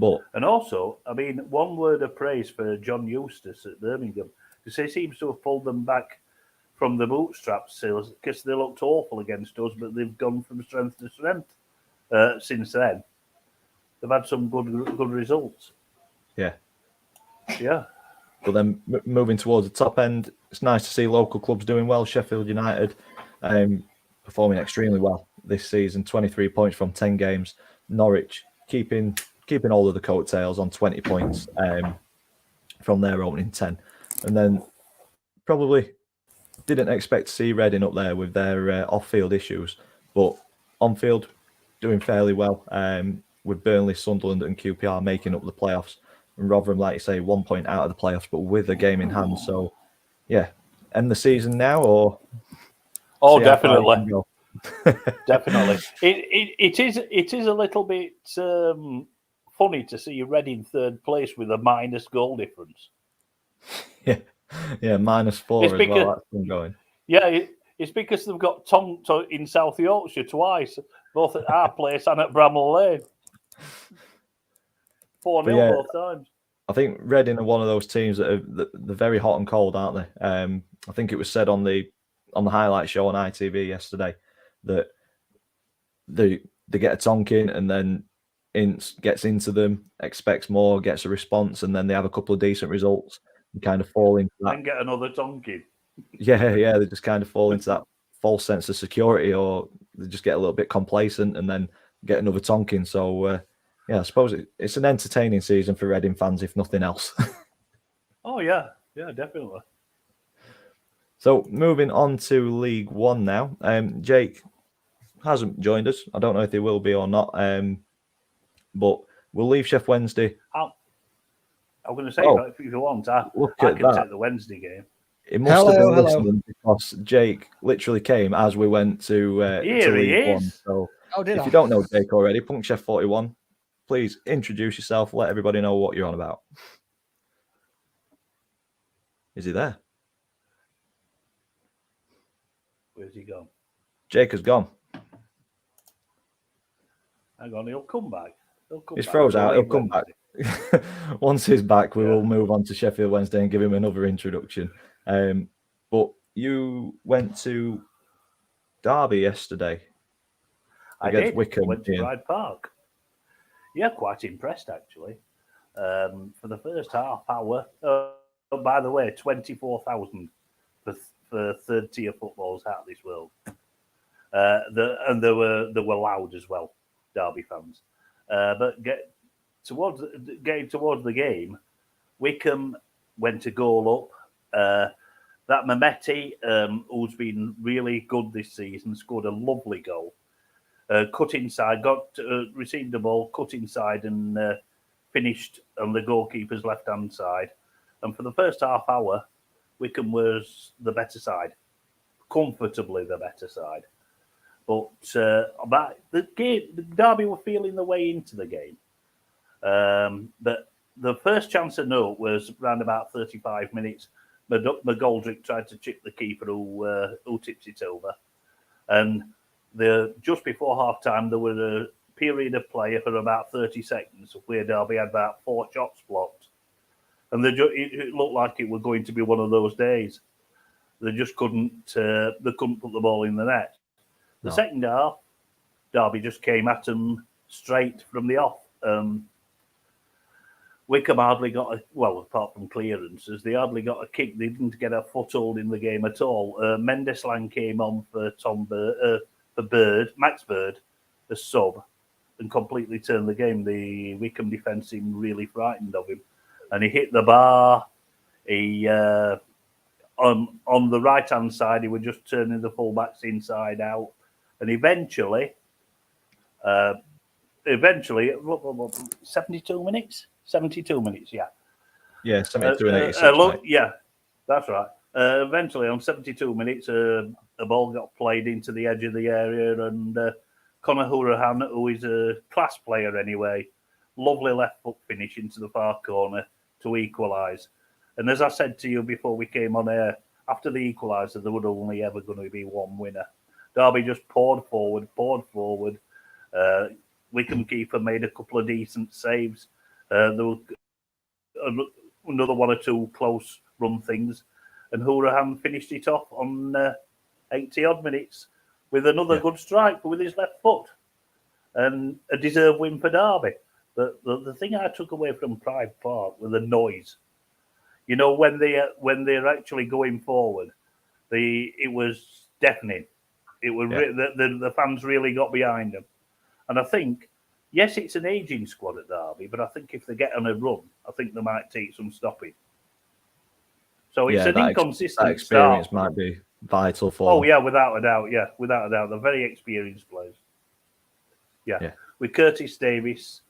And also, I mean, one word of praise for John Eustace at Birmingham, because he seems to have pulled them back from the bootstraps, because they looked awful against us, but they've gone from strength to strength since then. They've had some good results. Yeah. Yeah. But then moving towards the top end, it's nice to see local clubs doing well. Sheffield United performing extremely well this season, 23 points from 10 games. Norwich keeping all of the coattails on 20 points from their opening 10. And then probably didn't expect to see Reading up there with their off-field issues, but on-field doing fairly well, with Burnley, Sunderland and QPR making up the playoffs. And Rotherham, like you say, 1 point out of the playoffs, but with a game in hand. So, yeah, end the season now, or... Oh, definitely. Definitely. It is a little bit funny to see Reading 3rd place with a minus goal difference. Yeah, -4 as well. That's been going. Yeah, it's because they've got tonked in South Yorkshire twice, both at our place and at Bramall Lane. 4-0 both times. I think Reading are one of those teams that they're very hot and cold, aren't they? I think it was said on the highlight show on ITV yesterday that they get a tonking and then Ince gets into them, expects more, gets a response, and then they have a couple of decent results and kind of fall into that. And get another tonking. Yeah, they just kind of fall into that false sense of security, or they just get a little bit complacent and then get another tonking. So, I suppose it's an entertaining season for Reading fans, if nothing else. Oh, yeah, definitely. So moving on to League One now. Jake hasn't joined us. I don't know if he will be or not. But we'll leave Sheff Wednesday. I'm going to say, if you want, I can take the Wednesday game. It must have been listening, because Jake literally came as we went to League One. So if you don't know Jake already, Punk Chef 41, please introduce yourself. Let everybody know what you're on about. Is he there? Where's he gone? Jake has gone. Hang on, he'll come back. He's froze out. He'll come back. Once he's back, we will move on to Sheffield Wednesday and give him another introduction. But you went to Derby yesterday against Wycombe. I went to Pride Park. Yeah, quite impressed actually. For the first half hour, by the way, 24,000 for third tier footballs out of this world. And they were loud as well, Derby fans. But getting towards the game, Wycombe went a goal up. That Mehmeti, who's been really good this season, scored a lovely goal. Cut inside, received the ball, cut inside, and finished on the goalkeeper's left-hand side. And for the first half hour, Wycombe was the better side, comfortably the better side. But about the game, Derby were feeling the way into the game. But the first chance of note was around about 35 minutes. McGoldrick tried to chip the keeper who tipped it over. And just before half-time, there was a period of play for about 30 seconds where Derby had about 4 shots blocked. And it looked like it was going to be one of those days. They just couldn't put the ball in the net. The second half, Derby just came at them straight from the off. Wycombe hardly got apart from clearances, they hardly got a kick. They didn't get a foothold in the game at all. Mendeslang came on for Max Bird, a sub, and completely turned the game. The Wycombe defence seemed really frightened of him. And he hit the bar. He on the right-hand side, he was just turning the fullbacks inside out. And eventually, 72 minutes? 72 minutes, yeah. Yeah, 72 and 86. Yeah, that's right. Eventually, on 72 minutes, a ball got played into the edge of the area, and Conor Hourihane, who is a class player anyway, lovely left foot finish into the far corner to equalise. And as I said to you before we came on air, after the equaliser, there would only ever going to be one winner. Derby just poured forward. Wycombe keeper made a couple of decent saves. There was another one or two close run things. And Hourihane finished it off on 80-odd minutes with another good strike with his left foot. And a deserved win for Derby. But the thing I took away from Pride Park was the noise. You know, when they're actually going forward, it was deafening. It was the fans really got behind them. And I think, yes, it's an ageing squad at Derby, but I think if they get on a run, I think they might take some stopping. So it's an inconsistent that experience start. might be vital for them. Yeah, without a doubt. Yeah, without a doubt. They're very experienced players. Yeah. With Curtis Davis,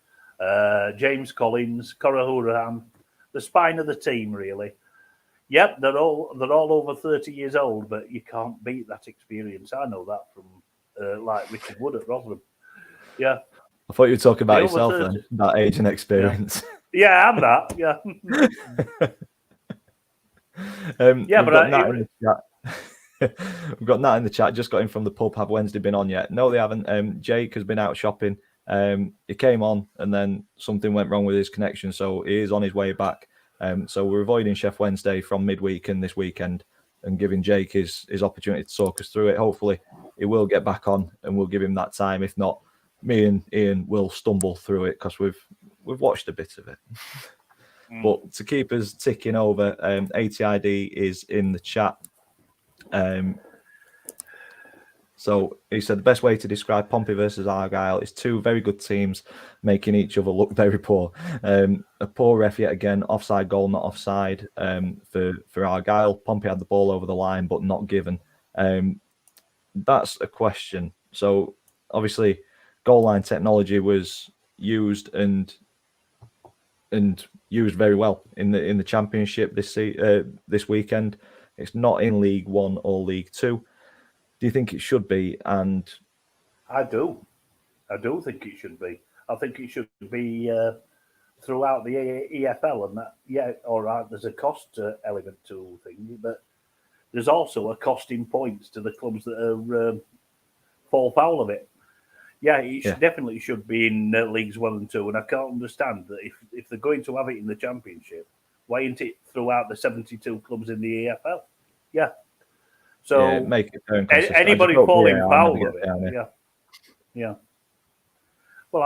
James Collins, Conor Hourihane, the spine of the team, really. Yep, they're all over 30 years old, but you can't beat that experience. I know that from like Richard Wood at Rotherham. Yeah. I thought you were talking about yourself then, that age and experience. Yeah, I'm that. Yeah. We've got Nat in the chat. Just got in from the pub. Have Wednesday been on yet? No, they haven't. Jake has been out shopping. He came on and then something went wrong with his connection, so he is on his way back. So we're avoiding Chef Wednesday from midweek and this weekend and giving Jake his opportunity to talk us through it. Hopefully he will get back on and we'll give him that time. If not, me and Ian will stumble through it because we've watched a bit of it. But to keep us ticking over, ATID is in the chat. So he said the best way to describe Pompey versus Argyle is two very good teams making each other look very poor. A poor ref yet again, offside goal, not offside for Argyle. Pompey had the ball over the line but not given. That's a question. So obviously goal line technology was used and used very well in the Championship this weekend. It's not in League One or League Two. Do you think it should be? And I do think it should be. I think it should be throughout the EFL and that. Yeah, all right. There's a cost element to things, but there's also a cost in points to the clubs that are fall foul of it. Yeah, it definitely should be in Leagues 1 and 2, and I can't understand that if they're going to have it in the Championship, why isn't it throughout the 72 clubs in the EFL? Yeah. So make it fair and consistent. anybody falling foul of it, yeah. Well,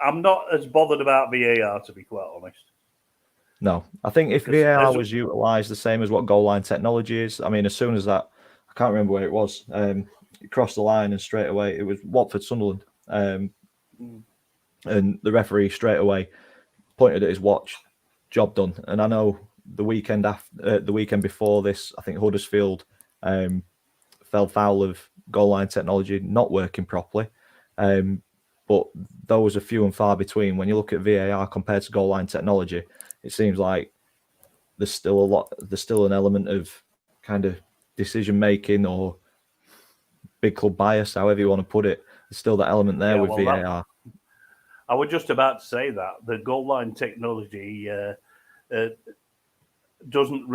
I'm not as bothered about VAR, to be quite honest. No, I think if VAR was utilised the same as what goal line technology is, I mean, as soon as that, I can't remember where it was, it crossed the line and straight away it was Watford, Sunderland, and the referee straight away pointed at his watch, job done. And I know the weekend before this, I think Huddersfield fell foul of goal line technology not working properly. But those are few and far between. When you look at VAR compared to goal line technology, it seems like there's still an element of kind of decision making or big club bias, however you want to put it. There's still that element there with VAR. I was just about to say that the goal line technology doesn't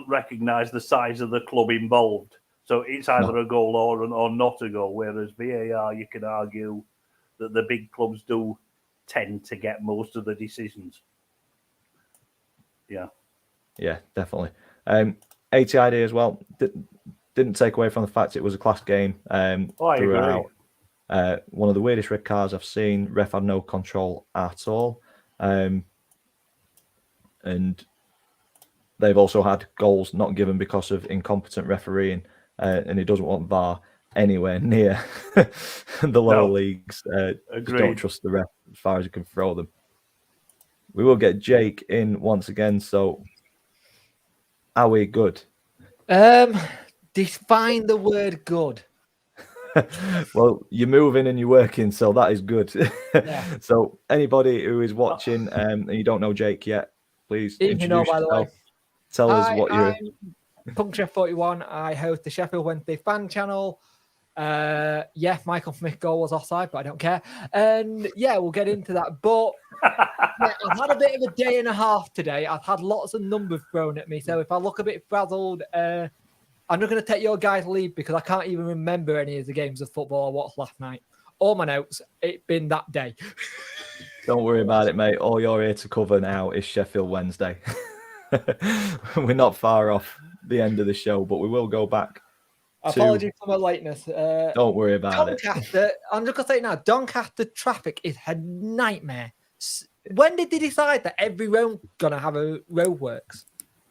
recognise the size of the club involved, so it's either a goal or not a goal. Whereas VAR, you can argue that the big clubs do tend to get most of the decisions. Yeah, definitely. 80ID as well didn't take away from the fact it was a class game throughout. One of the weirdest red cards I've seen. Ref had no control at all, and they've also had goals not given because of incompetent refereeing, and he doesn't want VAR anywhere near the lower leagues. Don't trust the ref as far as you can throw them. We will get Jake in once again. So, are we good? Define the word good. Well, you're moving and you're working, so that is good. Yeah. So, anybody who is watching and you don't know Jake yet, please introduce yourself. Tell us what you're. I'm Puncture41. I host the Sheffield Wednesday fan channel. Michael Smith goal was offside, but I don't care. And we'll get into that. But I've had a bit of a day and a half today. I've had lots of numbers thrown at me. So if I look a bit frazzled, I'm not going to take your guys' lead because I can't even remember any of the games of football I watched last night. All my notes, it's been that day. Don't worry about it, mate. All you're here to cover now is Sheffield Wednesday. We're not far off the end of the show, but we will go back. Apologies for my lateness. Don't worry about Doncaster, it. I'm just going to say it now, Doncaster traffic is a nightmare. When did they decide that every road going to have a roadworks?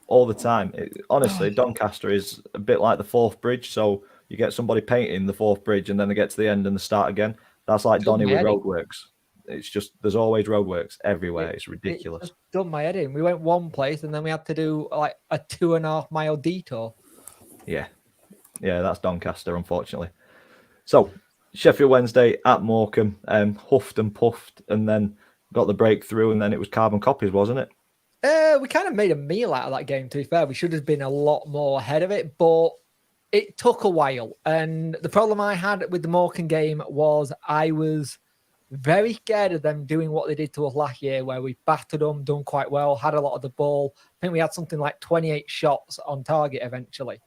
All the time. Honestly, Doncaster is a bit like the Forth Bridge. So you get somebody painting the Forth Bridge and then they get to the end and they start again. That's like Donny with roadworks. It's just, there's always roadworks everywhere. It's ridiculous. It's done my head in. We went one place and then we had to do like a 2.5 mile detour. Yeah, that's Doncaster, unfortunately. So, Sheffield Wednesday at Morecambe, huffed and puffed, and then got the breakthrough, and then it was carbon copies, wasn't it? We kind of made a meal out of that game, to be fair. We should have been a lot more ahead of it, but it took a while. And the problem I had with the Morecambe game was I was very scared of them doing what they did to us last year, where we battered them, done quite well, had a lot of the ball. I think we had something like 28 shots on target eventually.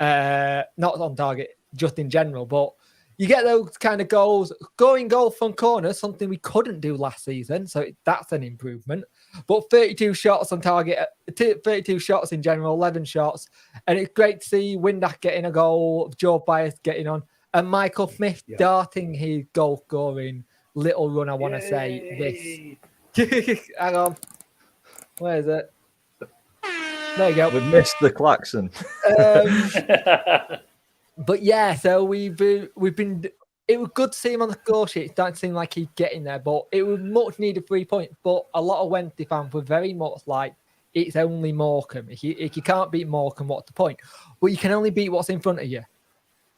Not on target, just in general, but you get those kind of goals, going goal from corners, something we couldn't do last season, so that's an improvement. But 32 shots on target, 32 shots in general, 11 shots, and it's great to see Windass getting a goal, Joe Byers getting on, and Michael Smith darting his goal scoring little run. I want to say this. Hang on, where is it? There you go. We've missed the klaxon. But yeah, so we've been. It was good to see him on the score sheet. It started to seem like he's getting there, but it was much needed 3 points. But a lot of Wednesday fans were very much like, it's only Morecambe. If you can't beat Morecambe, what's the point? But you can only beat what's in front of you.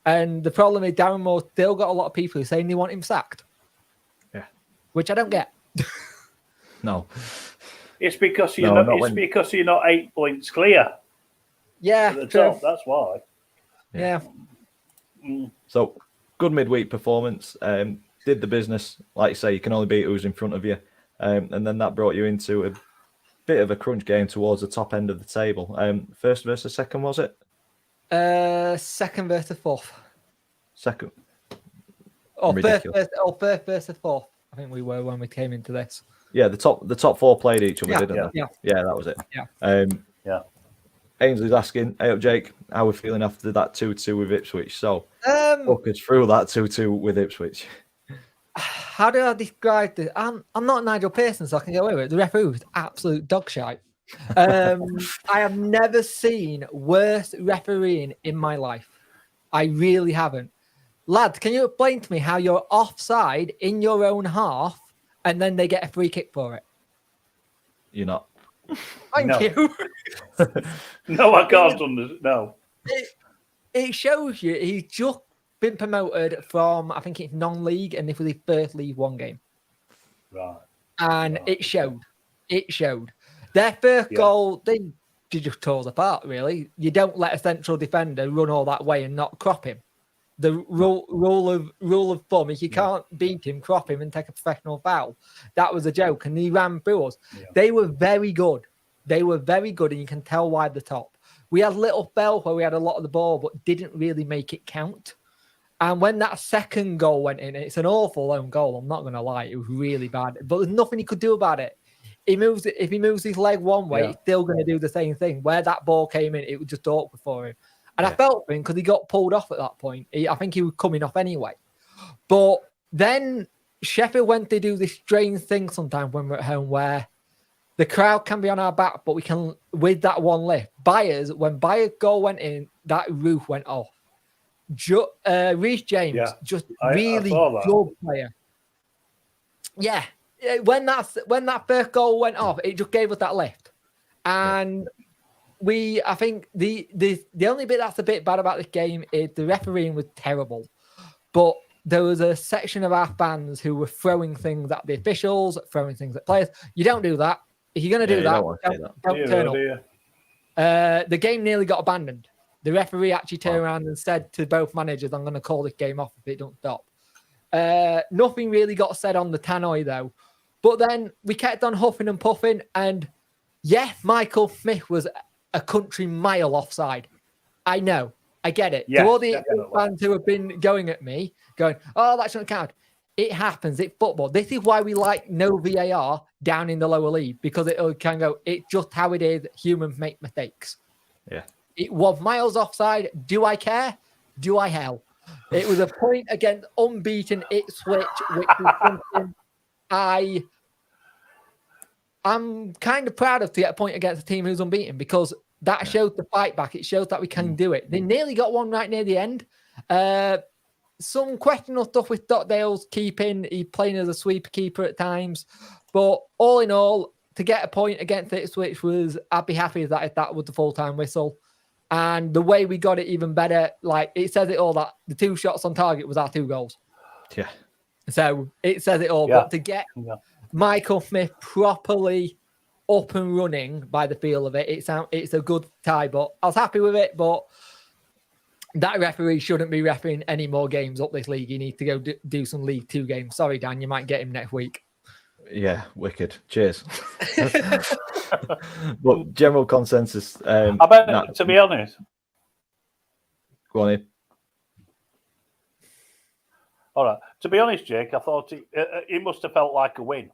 And the problem is Darren Moore still got a lot of people who saying they want him sacked. Yeah, which I don't get. No. It's because because you're not 8 points clear. Yeah, at the top. That's why. Yeah. So good midweek performance. Did the business, like you say. You can only beat who's in front of you, and then that brought you into a bit of a crunch game towards the top end of the table. First versus second, was it? Second versus fourth. Second. ridiculous. First versus fourth. I think we were when we came into this. Yeah, the top four played each other, didn't they? Yeah, that was it. Yeah. Ainsley's asking, hey up Jake, how we're feeling after that 2-2 with Ipswich. So walk us through that 2-2 with Ipswich. How do I describe this? I'm not Nigel Pearson, so I can go over it. The referee was absolute dog shite. I have never seen worse refereeing in my life. I really haven't. Lads, can you explain to me how you're offside in your own half and then they get a free kick for it? You're not. Thank you. No, I can't understand. No. It shows you he's just been promoted from, I think it's non-league, and this was his first League One game. Right. And it showed. It showed. Their first goal, they just tore us apart, really. You don't let a central defender run all that way and not crop him. The rule of thumb is you can't beat him, crop him, and take a professional foul. That was a joke, and he ran through us. Yeah. They were very good. They were very good, and you can tell why the top. We had little spells where we had a lot of the ball, but didn't really make it count. And when that second goal went in, it's an awful own goal. I'm not going to lie, it was really bad. But there's nothing he could do about it. If he moves his leg one way, he's still going to do the same thing. Where that ball came in, it was just awkward for him. And I felt for him because he got pulled off at that point. I think he was coming off anyway. But then Sheffield went to do this strange thing sometimes when we're at home where the crowd can be on our back, but we can, with that one lift. When Bayer's goal went in, that roof went off. Reece James, just really good player. Yeah. When that first goal went off, it just gave us that lift. And I think the only bit that's a bit bad about this game is the refereeing was terrible. But there was a section of our fans who were throwing things at the officials, throwing things at players. You don't do that. If you're going to do that, don't turn up. The game nearly got abandoned. The referee actually turned around and said to both managers, I'm going to call this game off if it don't stop. Nothing really got said on the tannoy, though. But then we kept on huffing and puffing. And, Michael Smith was a country mile offside. I know. I get it. Yes, to all the fans who have been going at me, going, oh, that shouldn't count. It happens. It's football. This is why we like no VAR down in the lower league, because it can go, it's just how it is. Humans make mistakes. Yeah. It was miles offside. Do I care? Do I hell? It was a point against unbeaten Ipswich, which is something I'm kind of proud of, to get a point against a team who's unbeaten, because that shows the fight back. It shows that we can do it. They nearly got one right near the end. Some questionable stuff with Stockdale's keeping. He's playing as a sweeper keeper at times. But all in all, to get a point against Ipswich I'd be happy with that if that was the full-time whistle. And the way we got it even better, like it says it all, that the 2 shots on target was our 2 goals. Yeah. So it says it all. Yeah. But to get Michael Smith properly up and running by the feel of it, it's a good tie. But I was happy with it. But that referee shouldn't be refereeing any more games up this league. He needs to go do some League 2 games. Sorry, Dan, you might get him next week. Yeah, wicked. Cheers. But general consensus. To be honest. Go on in. All right. To be honest, Jake, I thought it must have felt like a win.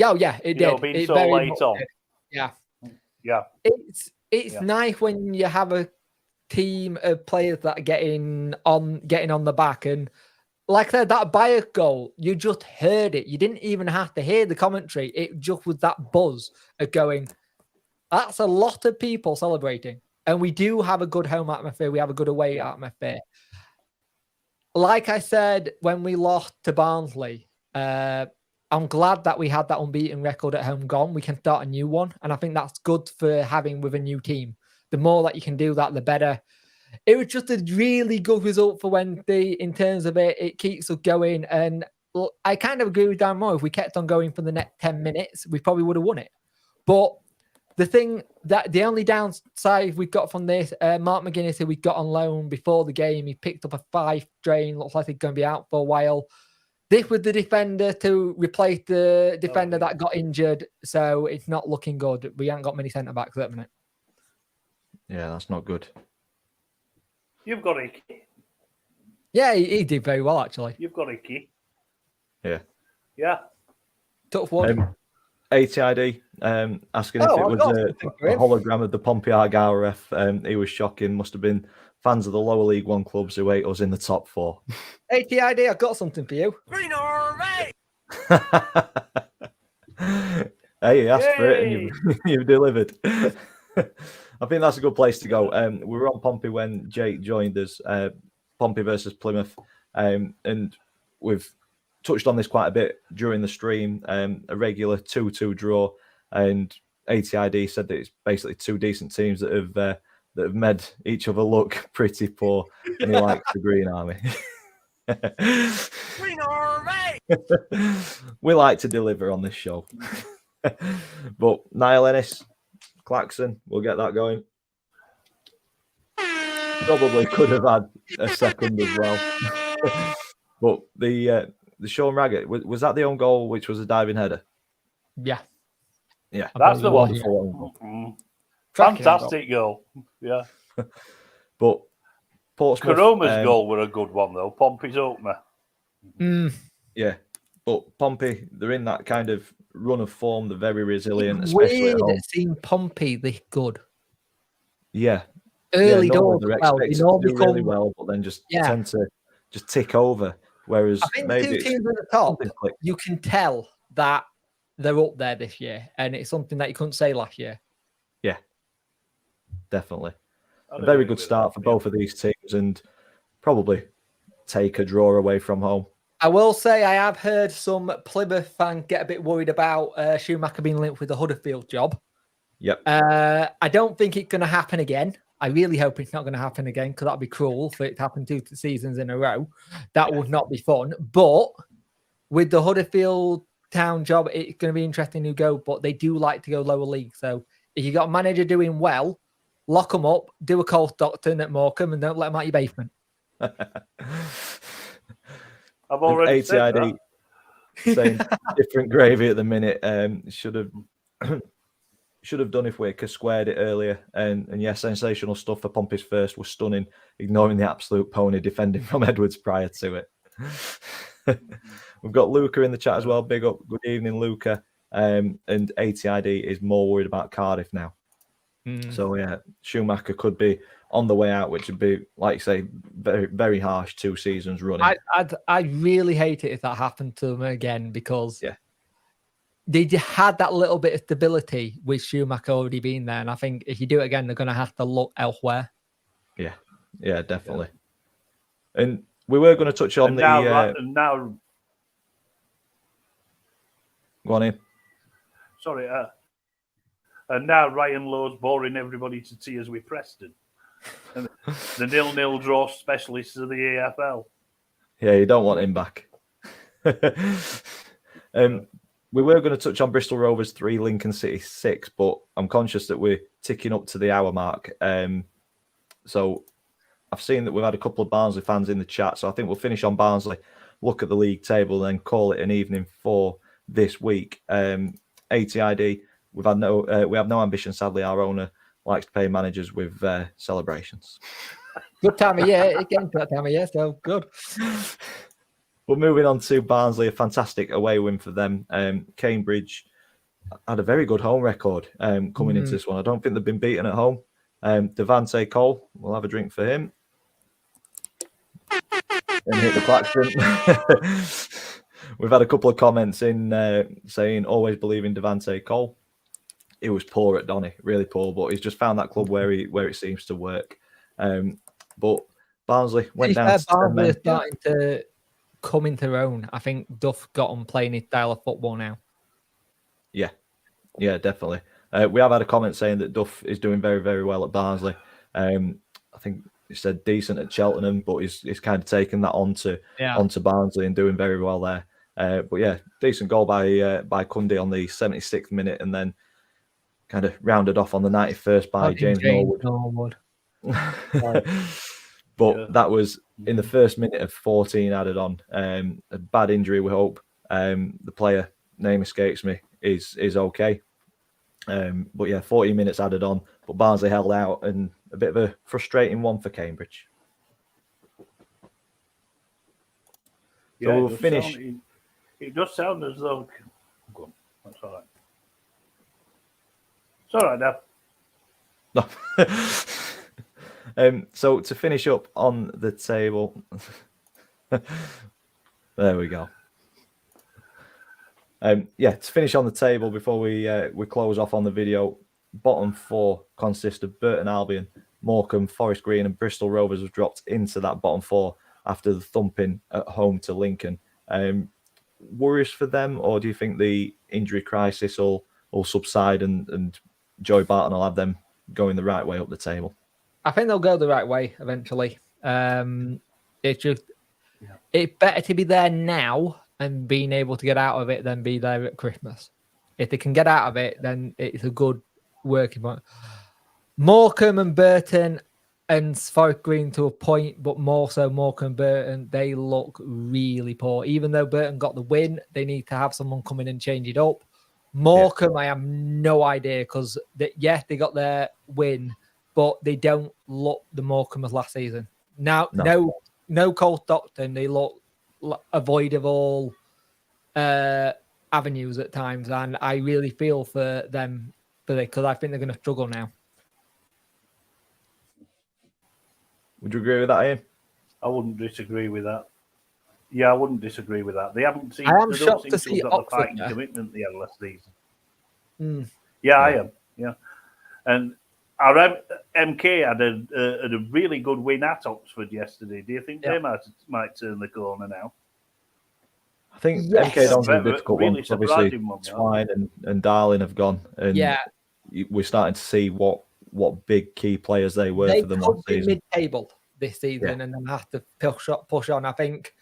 Oh, yeah, it did. Being so late on. Yeah. Yeah. It's nice when you have a team of players that are getting on the back. And like I said, that Bayer goal, you just heard it. You didn't even have to hear the commentary. It just was that buzz of going, that's a lot of people celebrating. And we do have a good home atmosphere. We have a good away atmosphere. Like I said, when we lost to Barnsley, I'm glad that we had that unbeaten record at home gone. We can start a new one. And I think that's good for having with a new team. The more that you can do that, the better. It was just a really good result for Wednesday in terms of it. It keeps us going. And I kind of agree with Dan Moore. If we kept on going for the next 10 minutes, we probably would have won it. But the only downside we got from this, Mark McGuinness, who we got on loan before the game, he picked up a 5 strain. Looks like he's going to be out for a while. This was the defender to replace the defender that got injured. So it's not looking good. We haven't got many centre-backs at the minute. Yeah, that's not good. You've got it. Yeah, he did very well, actually. You've got Icky. Yeah. Yeah. Tough one. ATID asking if it was a hologram of the Pompey Argyle ref. He was shocking. Must have been fans of the lower League One clubs who hate us in the top 4. ATID, I've got something for you. Green or red? Hey, you asked for it and you've delivered. I think that's a good place to go. We were on Pompey when Jake joined us, Pompey versus Plymouth, and we've touched on this quite a bit during the stream. A regular 2-2 draw, and ATID said that it's basically 2 decent teams that have made each other look pretty poor, and he likes the Green Army. Green or red? We like to deliver on this show. But Niall Ennis, Claxon, we'll get that going. Probably could have had a second as well. But the Sean Raggett, was that the own goal, which was a diving header? Yeah. Yeah. That's the one. Wonderful. Fantastic goal. Yeah. But Portsmouth... Karoma's goal were a good one, though. Pompey's opener. Yeah. But Pompey, they're in that kind of run of form. They're very resilient, especially at home. Seeing Pompey this good. Yeah. Early doors. They're expected to do really well, but then just tend to just tick over. Whereas I think maybe the 2 teams at the top, you can tell that they're up there this year, and it's something that you couldn't say last year. Yeah, definitely. A very good start for both of these teams, and probably take a draw away from home. I will say I have heard some Plymouth fans get a bit worried about Schumacher being linked with the Huddersfield job. Yep. I don't think it's going to happen again. I really hope it's not going to happen again, because that'd be cruel for it to happen 2 seasons in a row. That would not be fun. But with the Huddersfield Town job, it's going to be interesting who go. But they do like to go lower league. So if you got a manager doing well, lock them up, do a Cole Stockton at Morecambe, and don't let them out your basement. I've already said that. Saying different gravy at the minute. Should have done if Wicker squared it earlier. And yes, sensational stuff for Pompey's first was stunning, ignoring the absolute pony defending from Edwards prior to it. We've got Luca in the chat as well. Big up. Good evening, Luca. And ATID is more worried about Cardiff now. So yeah, Schumacher could be on the way out, which would be, like you say, very, very harsh 2 seasons running. I'd really hate it if that happened to them again, because yeah, they had that little bit of stability with Schumacher already being there. And I think if you do it again, they're going to have to look elsewhere. Yeah, definitely. Yeah. And we were going to touch on now. Go on in. Sorry. And now Ryan Lowe's boring everybody to tears with Preston. And the 0-0 draw specialists of the AFL. Yeah, you don't want him back. We were going to touch on Bristol Rovers 3, Lincoln City 6, but I'm conscious that we're ticking up to the hour mark. So I've seen that we've had a couple of Barnsley fans in the chat, so I think we'll finish on Barnsley, look at the league table, and then call it an evening for this week. ATID, we have no ambition, sadly. Our owner likes to pay managers with celebrations. Good time of year. It came to that time of year, so good. But moving on to Barnsley, a fantastic away win for them. Cambridge had a very good home record coming into this one. I don't think they've been beaten at home. Devante Cole, we'll have a drink for him. And hit the klaxon. We've had a couple of comments in saying, always believe in Devante Cole. He was poor at Donny, really poor, but he's just found that club where it seems to work. But Barnsley went down. Barnsley are starting to come into their own. I think Duff got on playing his style of football now. Yeah, definitely. We have had a comment saying that Duff is doing very, very well at Barnsley. I think he said decent at Cheltenham, but he's kind of taken that onto Barnsley and doing very well there. But yeah, decent goal by Cundy on the 76th minute, and then kind of rounded off on the 91st by James Norwood. But that was in the first minute of 14 added on. A bad injury, we hope. The player, name escapes me, is okay. But yeah, 40 minutes added on. But Barnsley held out, and a bit of a frustrating one for Cambridge. Yeah, we'll finish. It does sound as though. Go on. That's all right. It's all right now. So to finish up on the table, there we go. To finish on the table before we close off on the video, bottom four consist of Burton Albion, Morecambe, Forest Green, and Bristol Rovers have dropped into that bottom four after the thumping at home to Lincoln. Worries for them, or do you think the injury crisis will subside and Joey Barton will have them going the right way up the table? I think they'll go the right way eventually. It's better to be there now and being able to get out of it than be there at Christmas. If they can get out of it, then it's a good working point. Morecambe and Burton and Forest Green to a point, but more so Morecambe and Burton, they look really poor. Even though Burton got the win, they need to have someone come in and change it up. Morecambe, I have no idea because, they got their win, but they don't look the Morecambe as last season. Now, no Cole Stockton. They look avoidable avenues at times, and I really feel for them because I think they're going to struggle now. Would you agree with that, Ian? I wouldn't disagree with that. Yeah, I wouldn't disagree with that. They haven't seen. I am they shocked don't to seem see have got the Oxford fighting there. commitment they had last season. Mm. Yeah, I am. Yeah, and our MK had a really good win at Oxford yesterday. Do you think they might turn the corner now? I think Yes. MK Dons is a difficult Really one. Obviously, surprising one, Twine and Darling have gone, and we're starting to see what big key players they were for them last season. Mid-table this season, and then have to push on. I think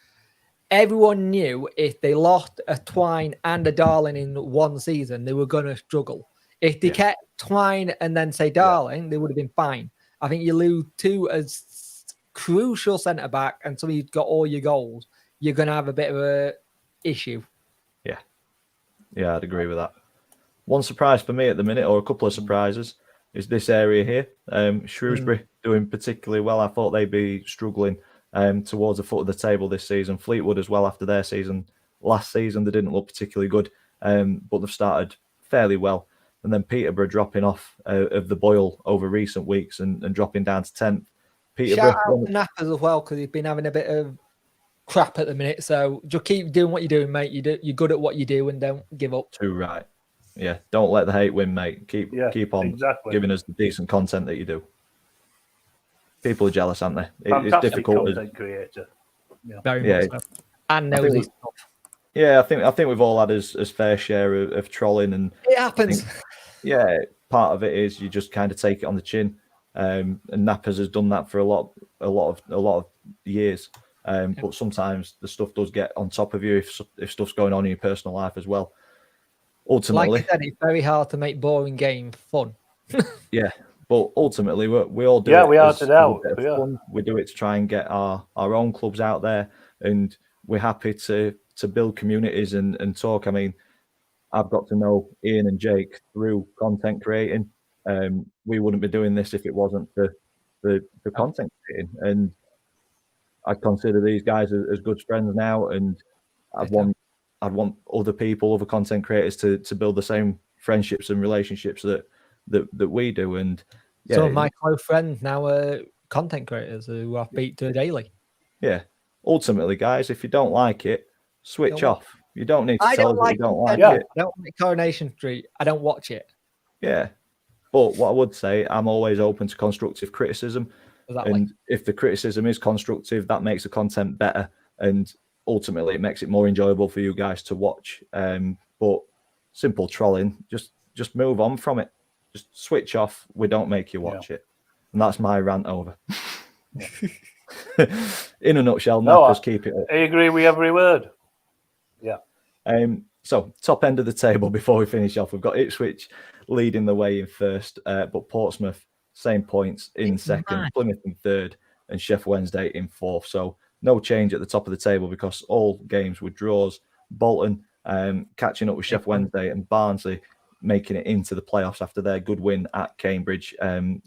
everyone knew if they lost a Twine and a Darling in one season, they were going to struggle. If they kept Twine and then say Darling, they would have been fine. I think you lose two as crucial centre back, and somebody who's got all your goals, you're going to have a bit of a issue. Yeah, I'd agree with that. One surprise for me at the minute, or a couple of surprises, is this area here. Shrewsbury doing particularly well. I thought they'd be struggling towards the foot of the table this season. Fleetwood as well after their season. Last season, they didn't look particularly good, but they've started fairly well. And then Peterborough dropping off of the boil over recent weeks and dropping down to 10th. Peterborough, shout out to Nappers as well, because he's been having a bit of crap at the minute. So just keep doing what you're doing, mate. You're good at what you do, and don't give up. Too right. Yeah, don't let the hate win, mate. Keep on giving us the decent content that you do. People are jealous, aren't they? It's difficult. Content creator. Very much so. And nosy stuff. Yeah, I think we've all had as fair share of trolling, and it happens. Part of it is you just kind of take it on the chin. And Nappers has done that for a lot of years. But sometimes the stuff does get on top of you if stuff's going on in your personal life as well. Ultimately, like I said, it's very hard to make boring game fun. But ultimately, we all do. Yeah, it we are as today. a bit of fun. We do it to try and get our own clubs out there, and we're happy to build communities and talk. I mean, I've got to know Ian and Jake through content creating. We wouldn't be doing this if it wasn't for content creating, and I consider these guys as good friends now, and I'd want other people, other content creators to build the same friendships and relationships that we do. And some of my close friends now are content creators who I speak to daily. Yeah. Ultimately, guys, if you don't like it, switch off. You don't need to tell us that you don't like it. I don't like Coronation Street. I don't watch it. Yeah. But what I would say, I'm always open to constructive criticism. Exactly. And if the criticism is constructive, that makes the content better. And ultimately, it makes it more enjoyable for you guys to watch. But simple trolling, just move on from it. Just switch off. We don't make you watch it. And that's my rant over. In a nutshell, Nappers, keep it up. I agree with every word. Yeah. So, top end of the table before we finish off, we've got Ipswich leading the way in first, but Portsmouth, same points in second, Plymouth in third, and Sheffield Wednesday in fourth. So, no change at the top of the table because all games were draws. Bolton catching up with Sheffield Wednesday, and Barnsley making it into the playoffs after their good win at Cambridge,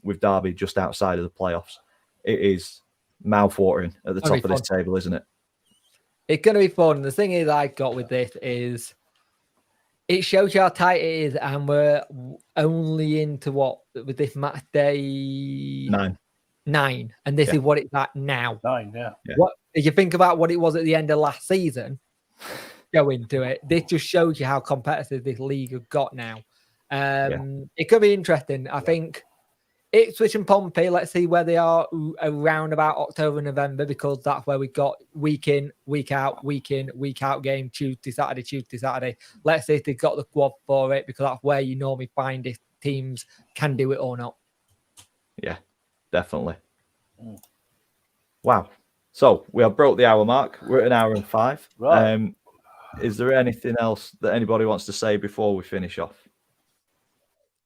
with Derby just outside of the playoffs. It is mouth-watering at the top of this table, isn't it? It's going to be fun. The thing is, I got with this is it shows you how tight it is, and we're only into what with this match day 9, and this is what it's at now. 9, yeah. What if you think about what it was at the end of last season? Go into it. This just shows you how competitive this league have got now. It could be interesting. I think Ipswich and Pompey, let's see where they are around about October, November, because that's where we got week in, week out game, Tuesday, Saturday. Let's see if they've got the squad for it, because that's where you normally find if teams can do it or not. Yeah, definitely. Wow. So we have broke the hour mark. We're at an hour and 5. Right. Is there anything else that anybody wants to say before we finish off?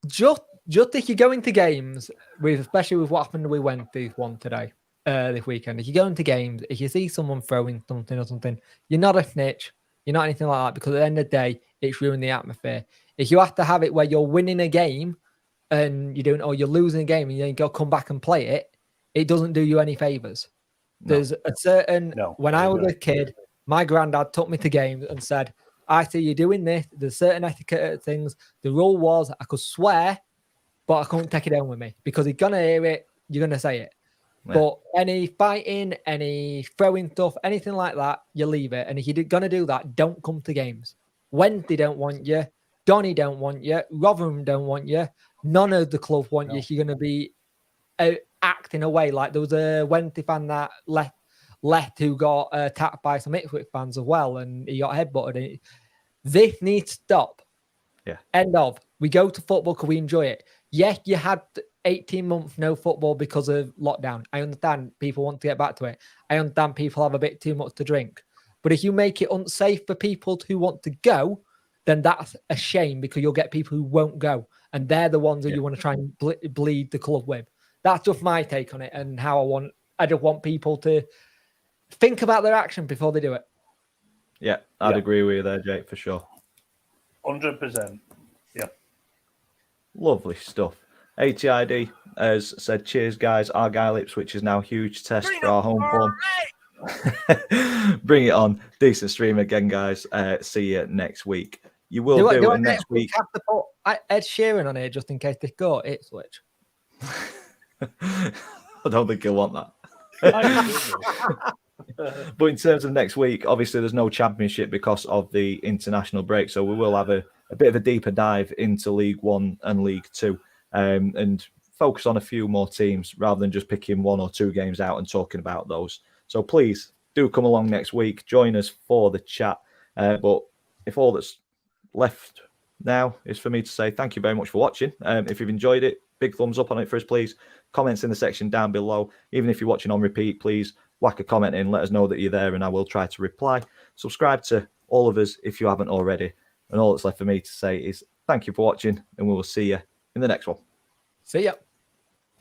Just if you go into games, especially with what happened with Wednesday's one today, this weekend, if you go into games, if you see someone throwing something or something, you're not a snitch, you're not anything like that, because at the end of the day, it's ruined the atmosphere. If you have to have it where you're winning a game and you're losing a game and you got to come back and play it, it doesn't do you any favors. There's a certain, when I was a kid, my granddad took me to games and said, I see you doing this, there's certain etiquette things. The rule was I could swear, but I couldn't take it home with me, because you're going to hear it, you're going to say it. Yeah. But any fighting, any throwing stuff, anything like that, you leave it. And if you're going to do that, don't come to games. Wednesday don't want you. Donny don't want you. Rotherham don't want you. None of the club want you. You're going to be acting away. Like there was a Wednesday fan that left who got attacked by some Ipswich fans as well, and he got headbutted. This needs to stop. Yeah. End of. We go to football because we enjoy it. Yes, you had 18 months no football because of lockdown. I understand people want to get back to it. I understand people have a bit too much to drink. But if you make it unsafe for people who want to go, then that's a shame, because you'll get people who won't go. And they're the ones that you want to try and bleed the club with. That's just my take on it, and how I just want people to think about their action before they do it. Yeah, I'd agree with you there, Jake, for sure. 100%. Yeah. Lovely stuff. ATID has said, cheers, guys. Argyle Ipswich is now a huge test for our home form. Bring it on. Decent stream again, guys. See you next week. You will do it next week. Have to put Ed Sheeran on here just in case they go Ipswich. I don't think he'll want that. But in terms of next week, obviously there's no championship because of the international break, so we will have a bit of a deeper dive into League One and League Two, and focus on a few more teams rather than just picking 1 or 2 games out and talking about those. So please do come along next week, join us for the chat. But if all that's left now is for me to say thank you very much for watching. If you've enjoyed it, big thumbs up on it for us, please. Comments in the section down below. Even if you're watching on repeat, please whack a comment in, let us know that you're there, and I will try to reply. Subscribe to all of us if you haven't already. And all that's left for me to say is thank you for watching, and we will see you in the next one. See ya.